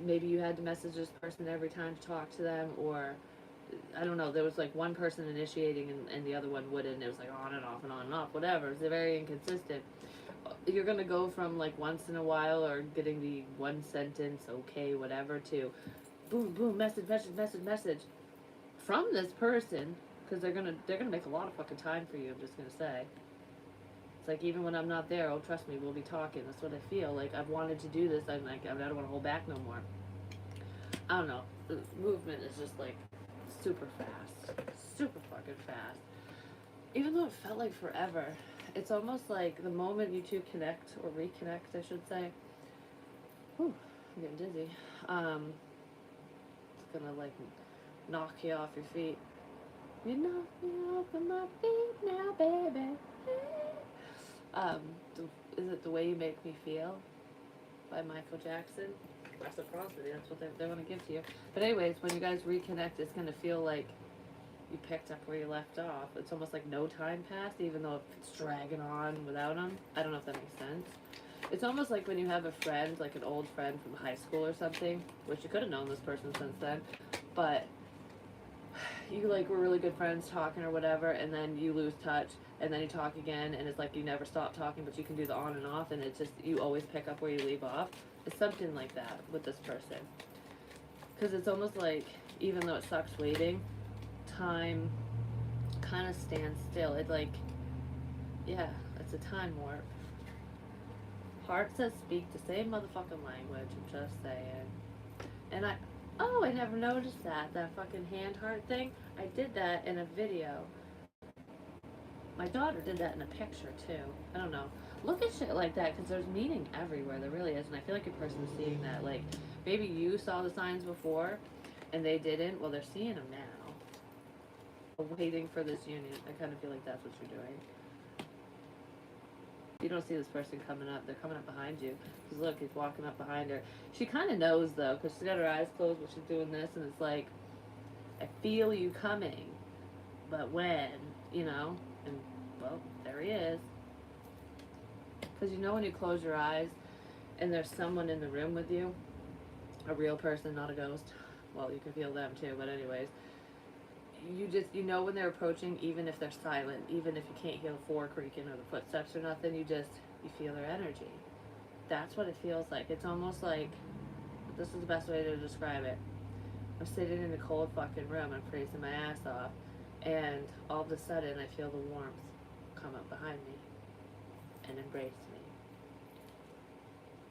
maybe you had to message this person every time to talk to them, or I don't know, there was like one person initiating and the other one wouldn't. It was like on and off and on and off, whatever. It's very inconsistent. You're going to go from like once in a while or getting the one sentence, okay, whatever, to boom, boom, message from this person, because they're gonna make a lot of fucking time for you, I'm just going to say. It's like, even when I'm not there, oh, trust me, we'll be talking. That's what I feel. Like, I've wanted to do this. I'm like, I don't want to hold back no more. I don't know. The movement is just, like, super fast. Super fucking fast. Even though it felt like forever, it's almost like the moment you two connect, or reconnect, I should say, Whew, I'm getting dizzy. It's gonna like knock you off your feet. You knock me off of my feet now, baby. Um, is it The Way You Make Me Feel by Michael Jackson? Reciprocity, that's what they want to give to you. But anyways, when you guys reconnect, it's gonna feel like you picked up where you left off. It's almost like no time passed, even though it's dragging on without them. I don't know if that makes sense. It's almost like when you have a friend, like an old friend from high school or something, which you could have known this person since then, but you like were really good friends talking or whatever, and then you lose touch, and then you talk again, and it's like you never stop talking, but you can do the on and off, and it's just you always pick up where you leave off. It's something like that with this person, because it's almost like even though it sucks waiting, time kind of stands still. It like, yeah, it's a time warp. Heart says speak the same motherfucking language. I'm just saying. And I never noticed that fucking hand heart thing. I did that in a video. My daughter did that in a picture too. I don't know. Look at shit like that because there's meaning everywhere. There really is, and I feel like a person's seeing that. Like maybe you saw the signs before, and they didn't. Well, they're seeing them now. Waiting for this union. I kind of feel like that's what you're doing. You don't see this person coming up. They're coming up behind you. Because look, he's walking up behind her. She kind of knows though, because she's got her eyes closed while she's doing this, and it's like, I feel you coming, but when, you know? And well, there he is. Because you know when you close your eyes, and there's someone in the room with you, a real person, not a ghost. Well, you can feel them too, but anyways, you know when they're approaching, even if they're silent, even if you can't hear the floor creaking or the footsteps or nothing, you feel their energy. That's what it feels like. It's almost like, this is the best way to describe it. I'm sitting in a cold fucking room, I'm freezing my ass off, and all of a sudden I feel the warmth come up behind me and embrace me.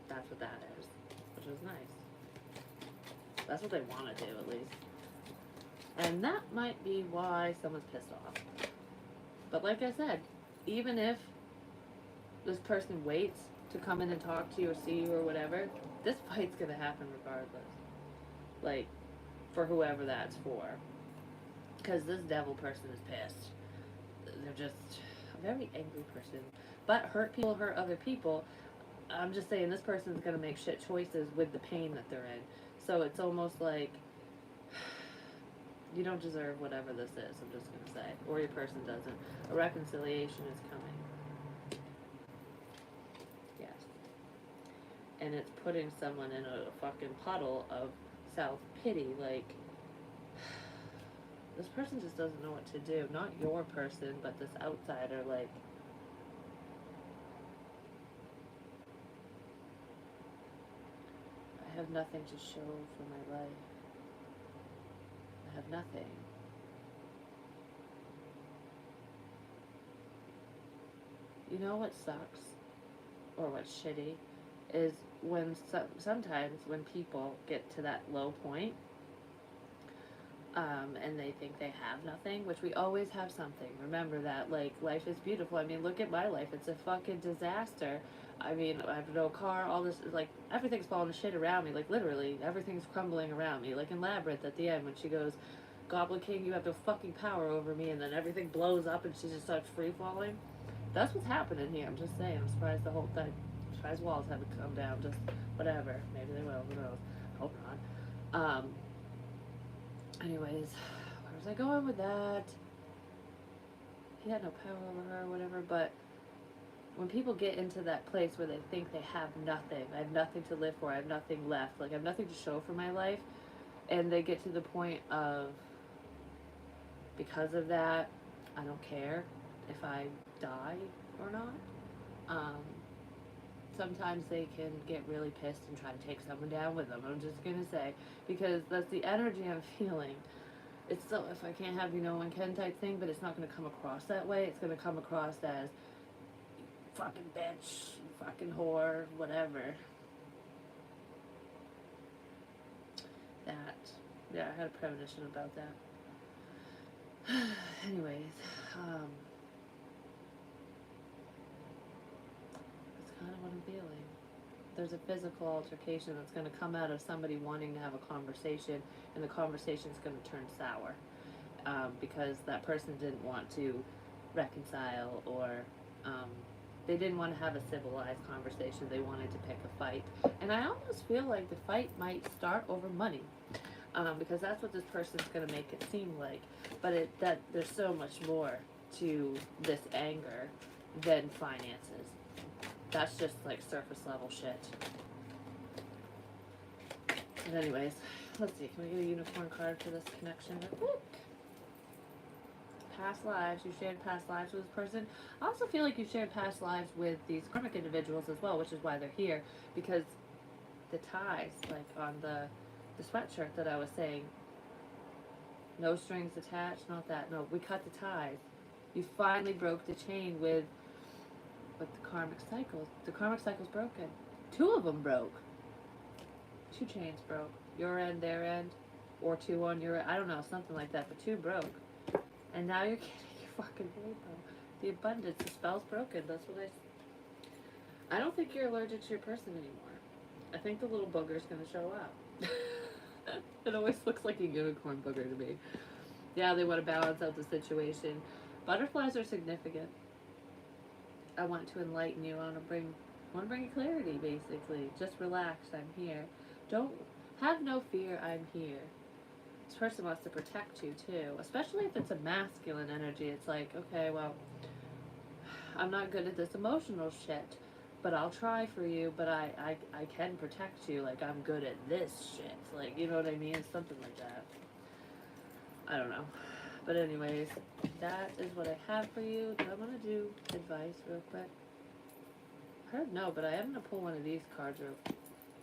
That's what that is, which is nice. That's what they want to do, at least. And that might be why someone's pissed off. But like I said, even if this person waits to come in and talk to you or see you or whatever, this fight's gonna happen regardless. Like, for whoever that's for. Because this devil person is pissed. They're just a very angry person. But hurt people hurt other people. I'm just saying this person's gonna make shit choices with the pain that they're in. So it's almost like you don't deserve whatever this is, I'm just going to say. Or your person doesn't. A reconciliation is coming. Yes. And it's putting someone in a fucking puddle of self-pity. Like, this person just doesn't know what to do. Not your person, but this outsider. Like, I have nothing to show for my life. I have nothing. You know what sucks, or what's shitty, is when sometimes when people get to that low point, and they think they have nothing, which we always have something. Remember that, like, life is beautiful. I mean, look at my life. It's a fucking disaster. I mean, I have no car, all this, like, everything's falling to shit around me. Like, literally, everything's crumbling around me. Like in Labyrinth at the end when she goes, Goblin King, you have no fucking power over me, and then everything blows up and she just starts free falling. That's what's happening here. I'm just saying. I'm surprised the whole thing. I'm surprised walls haven't come down. Just whatever. Maybe they will. Who knows? Hope not. Anyways, where was I going with that? He had no power over her or whatever, but when people get into that place where they think they have nothing, I have nothing to live for, I have nothing left, like I have nothing to show for my life, and they get to the point of, because of that, I don't care if I die or not. Sometimes they can get really pissed and try to take someone down with them. I'm just gonna say, because that's the energy I'm feeling. It's so, if I can't have you no one can type thing, but it's not gonna come across that way. It's gonna come across as fucking bitch, fucking whore, whatever. That, yeah, I had a premonition about that. Anyways, that's kind of what I'm feeling. there's a physical altercation that's going to come out of somebody wanting to have a conversation, and the conversation is going to turn sour, because that person didn't want to reconcile, or um, they didn't want to have a civilized conversation. They wanted to pick a fight, and I almost feel like the fight might start over money, because that's what this person's going to make it seem like. But that there's so much more to this anger than finances. That's just like surface level shit. But anyways, let's see. Can we get a unicorn card for this connection? Whoop. Past lives. You shared past lives with this person. I also feel like you shared past lives with these karmic individuals as well, which is why they're here. Because the ties, like on the sweatshirt that I was saying, no strings attached, not that. No, we cut the ties. You finally broke the chain with the karmic cycles. The karmic cycle's broken. 2 of them broke. 2 chains broke. Your end, their end, or 2 on your end. I don't know, something like that, but 2 broke. And now you're getting your fucking rainbow. The abundance, the spell's broken. That's what I don't think you're allergic to your person anymore. I think the little booger's gonna show up. It always looks like a unicorn booger to me. Yeah, they want to balance out the situation. Butterflies are significant. I want to enlighten you. I want to bring clarity, basically. Just relax. I'm here. Don't have no fear. I'm here. This person wants to protect you too, especially if it's a masculine energy. It's like, okay, well, I'm not good at this emotional shit, but I'll try for you. But I can protect you. Like, I'm good at this shit. Like, you know what I mean? Something like that. I don't know. But anyways, that is what I have for you. Do I want to do advice real quick? I heard no, but I am going to pull one of these cards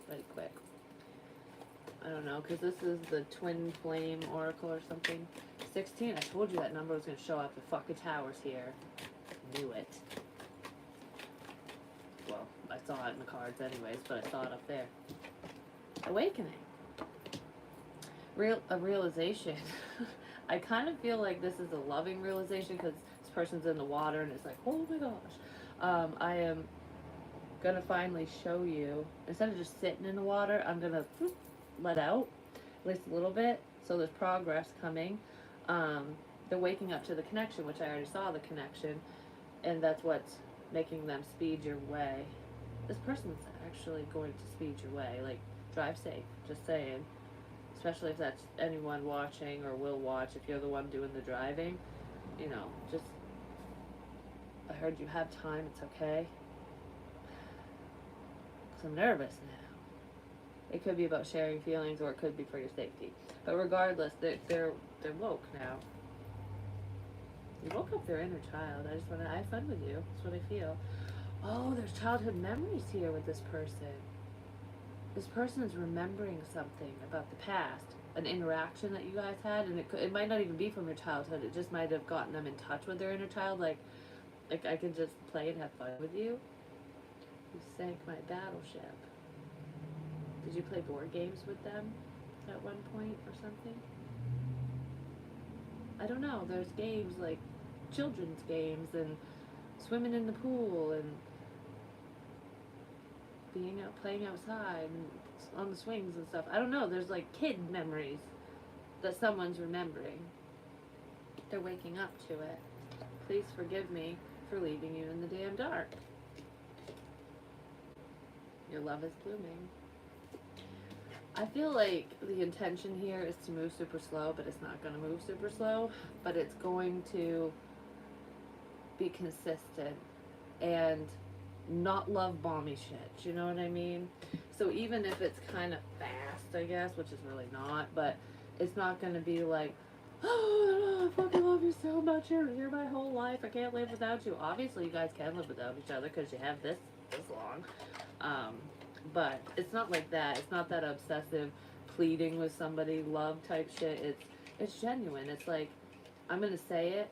really quick. I don't know, because this is the TwinFlame Oracle or something. 16, I told you that number was going to show up. The fucking tower's here. Knew it. Well, I saw it in the cards anyways, but I saw it up there. Awakening. A realization. I kind of feel like this is a loving realization because this person's in the water and it's like, oh my gosh. I am going to finally show you, instead of just sitting in the water, I'm going to let out at least a little bit. So there's progress coming. They're waking up to the connection, which I already saw the connection. And that's what's making them speed your way. This person's actually going to speed your way. Like, drive safe, just saying. Especially if that's anyone watching or will watch, if you're the one doing the driving, you know, just, I heard you have time, it's okay. Because I'm nervous now. It could be about sharing feelings or it could be for your safety. But regardless, they're woke now. You woke up their inner child. I just want to have fun with you. That's what I feel. Oh, there's childhood memories here with this person. This person is remembering something about the past, an interaction that you guys had, and it might not even be from your childhood. It just might have gotten them in touch with their inner child. Like I can just play and have fun with you. You sank my battleship. Did you play board games with them at one point or something? I don't know. There's games like children's games and swimming in the pool and being out playing outside and on the swings and stuff. I don't know. There's like kid memories that someone's remembering. They're waking up to it. Please forgive me for leaving you in the damn dark. Your love is blooming. I feel like the intention here is to move super slow, but it's not going to move super slow. But it's going to be consistent and not love bomby shit, you know what I mean? So even if it's kind of fast, I guess, which is really not, but it's not going to be like, oh, I fucking love you so much, you're my whole life, I can't live without you. Obviously you guys can live without each other because you have this long, but it's not like that. It's not that obsessive pleading with somebody love type shit. It's genuine. It's like, I'm going to say it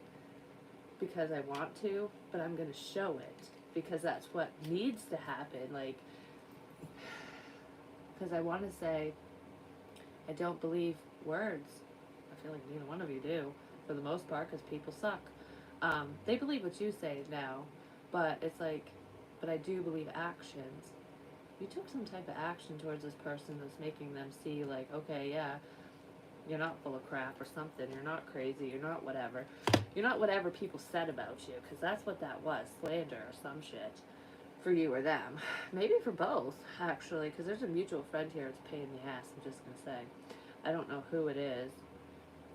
because I want to, but I'm going to show it because that's what needs to happen. Like, because I want to say, I don't believe words. I feel like neither one of you do, for the most part, because people suck. They believe what you say now, but it's like, but I do believe actions. you took some type of action towards this person that's making them see, like, okay, yeah, you're not full of crap or something. You're not crazy. You're not whatever. You're not whatever people said about you, because that's what that was, slander or some shit for you or them. Maybe for both, actually, because there's a mutual friend here. It's a pain in the ass. I'm just gonna say, I don't know who it is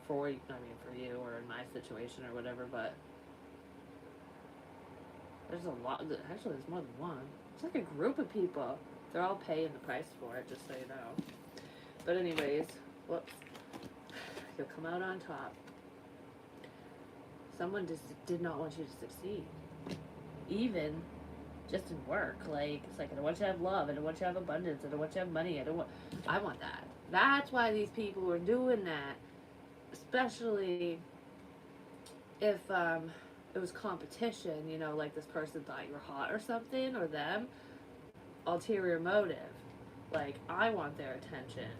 for. I mean, for you or in my situation or whatever, but there's a lot. Actually, there's more than one. It's like a group of people. They're all paying the price for it, just so you know. But anyways, whoops. You'll come out on top. Someone just did not want you to succeed. Even just in work. Like, it's like, I don't want you to have love. I don't want you to have abundance. I don't want you to have money. I want that. That's why these people are doing that. Especially if it was competition, you know, like this person thought you were hot or something, or them. Ulterior motive. Like, I want their attention.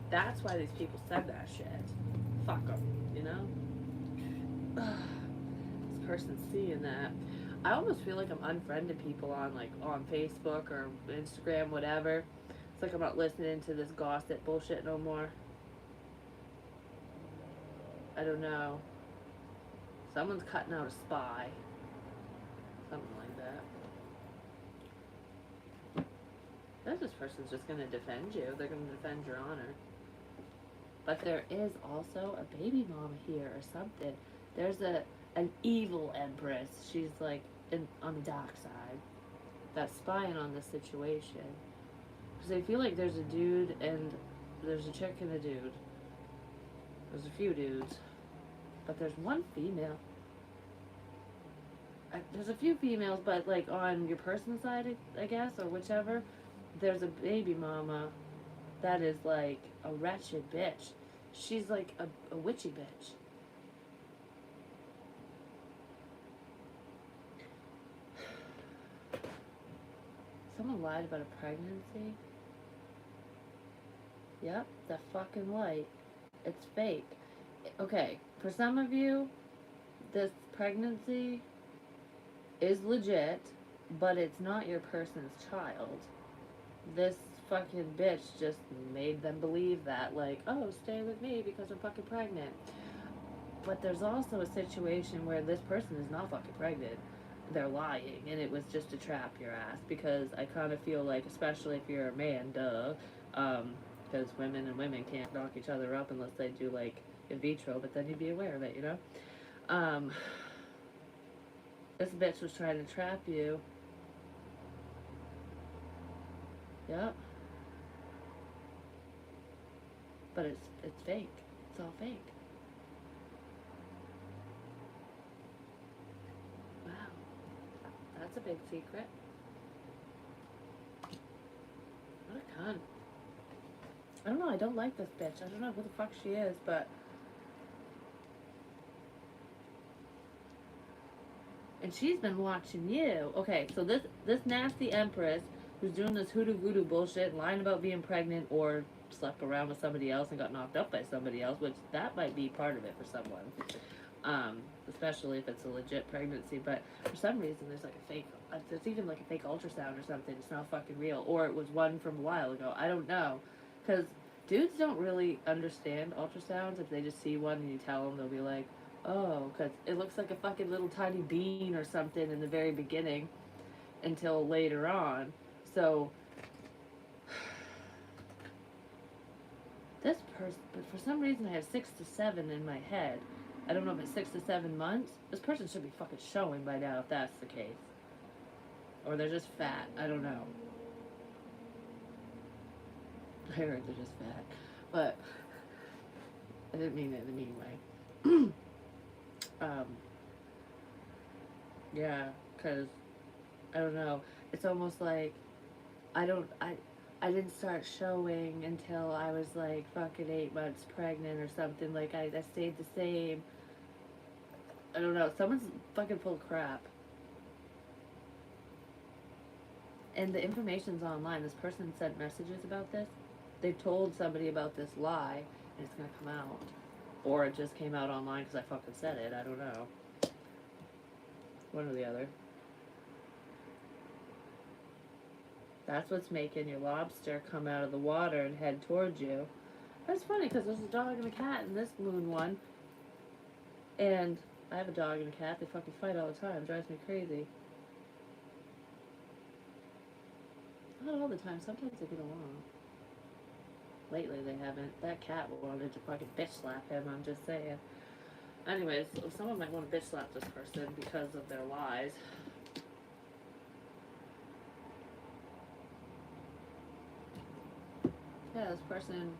That's why these people said that shit. Fuck them, you know? This person's seeing that. I almost feel like I'm unfriending people on, like, on Facebook or Instagram, whatever. It's like I'm not listening to this gossip bullshit no more. I don't know. Someone's cutting out a spy. Something like that. This person's just gonna defend you. They're gonna defend your honor. But there is also a baby mama here or something. There's an evil empress. She's like on the dark side. That's spying on the situation. Because I feel like there's a dude and there's a chick and a dude. There's a few dudes. But there's one female. There's a few females, but like on your person's side, I guess, or whichever, there's a baby mama that is like a wretched bitch. She's like a witchy bitch. Someone lied about a pregnancy. Yep, the fucking light. It's fake. Okay, for some of you, this pregnancy is legit, but it's not your person's child. This fucking bitch just made them believe that, like, oh, stay with me because I'm fucking pregnant. But there's also a situation where this person is not fucking pregnant. They're lying, and it was just to trap your ass. Because I kind of feel like, especially if you're a man, duh, because women and women can't knock each other up unless they do, like, in vitro, but then you'd be aware of it, you know? This bitch was trying to trap you. Yep. But it's fake. It's all fake. Wow. That's a big secret. What a cunt. I don't know, I don't like this bitch. I don't know who the fuck she is, but... And she's been watching you. Okay, so this nasty empress who's doing this hoodoo voodoo bullshit and lying about being pregnant or slept around with somebody else and got knocked up by somebody else, which that might be part of it for someone. Especially if it's a legit pregnancy, but for some reason there's like a fake, there's even like a fake ultrasound or something. It's not fucking real, or it was one from a while ago. I don't know, because dudes don't really understand ultrasounds. If they just see one and you tell them, they'll be like, oh, because it looks like a fucking little tiny bean or something in the very beginning until later on. So this person, but for some reason I have 6 to 7 in my head. I don't know if it's 6 to 7 months. This person should be fucking showing by now if that's the case. Or they're just fat. I don't know. I heard they're just fat. But I didn't mean it in a mean way. Yeah, because I don't know. It's almost like I didn't start showing until I was like fucking 8 months pregnant or something. Like I stayed the same. I don't know. Someone's fucking full of crap. And the information's online. This person sent messages about this. They've told somebody about this lie, and it's gonna come out. Or it just came out online because I fucking said it. I don't know. One or the other. That's what's making your lobster come out of the water and head towards you. That's funny because there's a dog and a cat in this moon one. And I have a dog and a cat. They fucking fight all the time. It drives me crazy. Not all the time. Sometimes they get along. Lately they haven't. That cat wanted to fucking bitch slap him. I'm just saying. Anyways, someone might want to bitch slap this person because of their lies. Yeah, this person.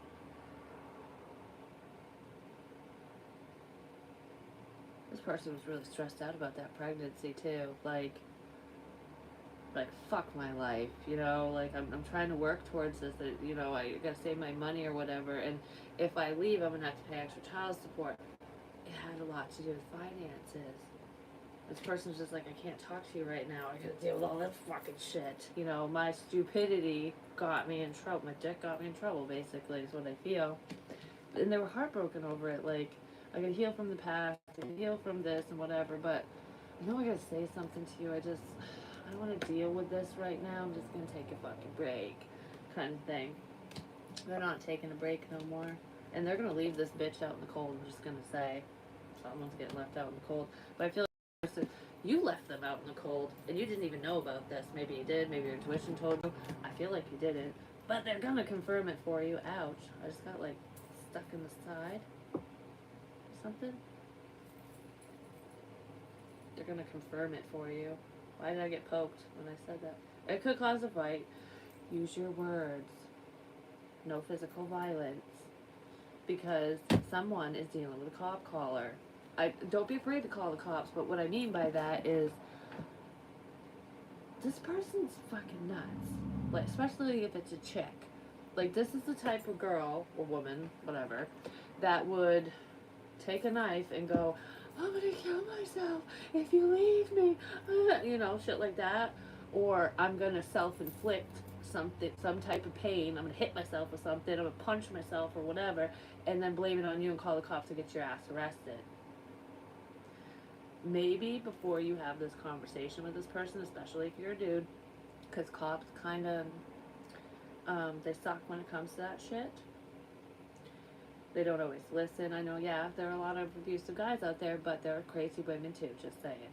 This person was really stressed out about that pregnancy too. Like fuck my life, you know. Like I'm trying to work towards this. That you know, I gotta save my money or whatever. And if I leave, I'm gonna have to pay extra child support. It had a lot to do with finances. This person's just like, I can't talk to you right now. I gotta deal with all that fucking shit. You know, my stupidity got me in trouble. My dick got me in trouble, basically, is what I feel. And they were heartbroken over it. Like, I gotta heal from the past, I gotta heal from this and whatever, but I know I gotta say something to you. I don't want to deal with this right now. I'm just gonna take a fucking break, kind of thing. They're not taking a break no more. And they're gonna leave this bitch out in the cold. I'm just gonna say. Someone's getting left out in the cold. But I feel like you left them out in the cold and you didn't even know about this. Maybe you did, maybe your intuition told you. I feel like you didn't. But they're gonna confirm it for you. Ouch. I just got like stuck in the side. Something. They're gonna confirm it for you. Why did I get poked when I said that? It could cause a fight. Use your words. No physical violence. Because someone is dealing with a cop caller. Don't be afraid to call the cops, but what I mean by that is this person's fucking nuts. Like, especially if it's a chick. Like, this is the type of girl or woman, whatever, that would take a knife and go, I'm gonna kill myself if you leave me, you know, shit like that. Or I'm gonna self-inflict something, some type of pain. I'm gonna hit myself with something. I'm gonna punch myself or whatever, and then blame it on you and call the cops to get your ass arrested. Maybe before you have this conversation with this person, especially if you're a dude, because cops kind of, they suck when it comes to that shit. They don't always listen. I know, yeah, there are a lot of abusive guys out there, but there are crazy women too, just saying.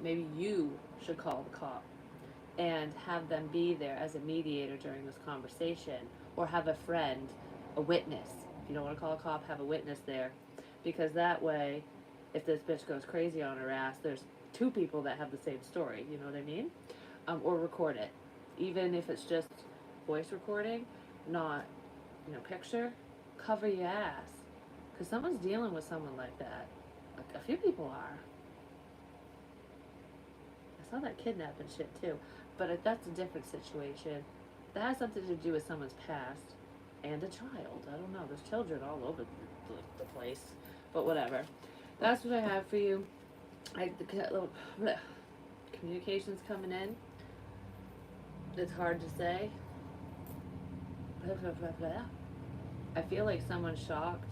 Maybe you should call the cop and have them be there as a mediator during this conversation, or have a friend, a witness. If you don't want to call a cop, have a witness there, because that way, if this bitch goes crazy on her ass, there's two people that have the same story, you know what I mean? Or record it, even if it's just voice recording, not, you know, picture. Cover your ass, because someone's dealing with someone like that. A few people are. I saw that kidnapping shit too, but that's a different situation. That has something to do with someone's past and a child. I don't know. There's children all over the place, but whatever. That's what I have for you. Communication's coming in. It's hard to say. I feel like someone's shocked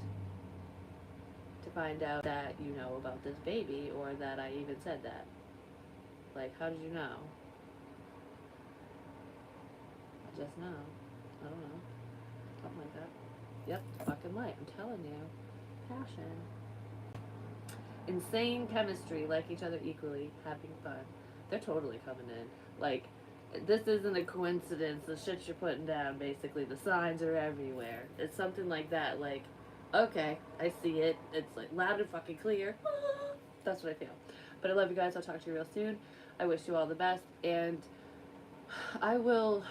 to find out that you know about this baby, or that I even said that. Like, how did you know? I just know. I don't know. Something like that. Yep, fucking light. I'm telling you. Passion. Insane chemistry, like each other equally, having fun. They're totally coming in. Like, this isn't a coincidence. The shit you're putting down, basically, the signs are everywhere. It's something like that. Like, okay, I see it. It's like loud and fucking clear. That's what I feel. But I love you guys. I'll talk to you real soon. I wish you all the best, and I will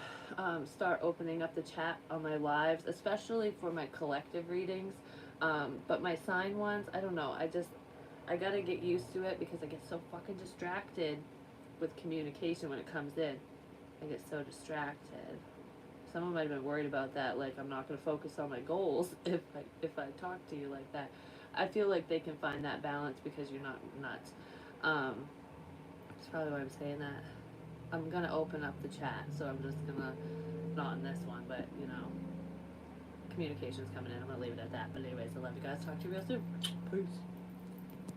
start opening up the chat on my lives, especially for my collective readings. But my sign ones, I don't know. I gotta get used to it, because I get so fucking distracted with communication when it comes in. I get so distracted. Someone might have been worried about that. Like, I'm not gonna focus on my goals if I talk to you like that. I feel like they can find that balance because you're not nuts. That's probably why I'm saying that. I'm gonna open up the chat, so I'm just gonna, not in this one, but you know, communication's coming in. I'm gonna leave it at that. But anyways, I love you guys. Talk to you real soon. Peace.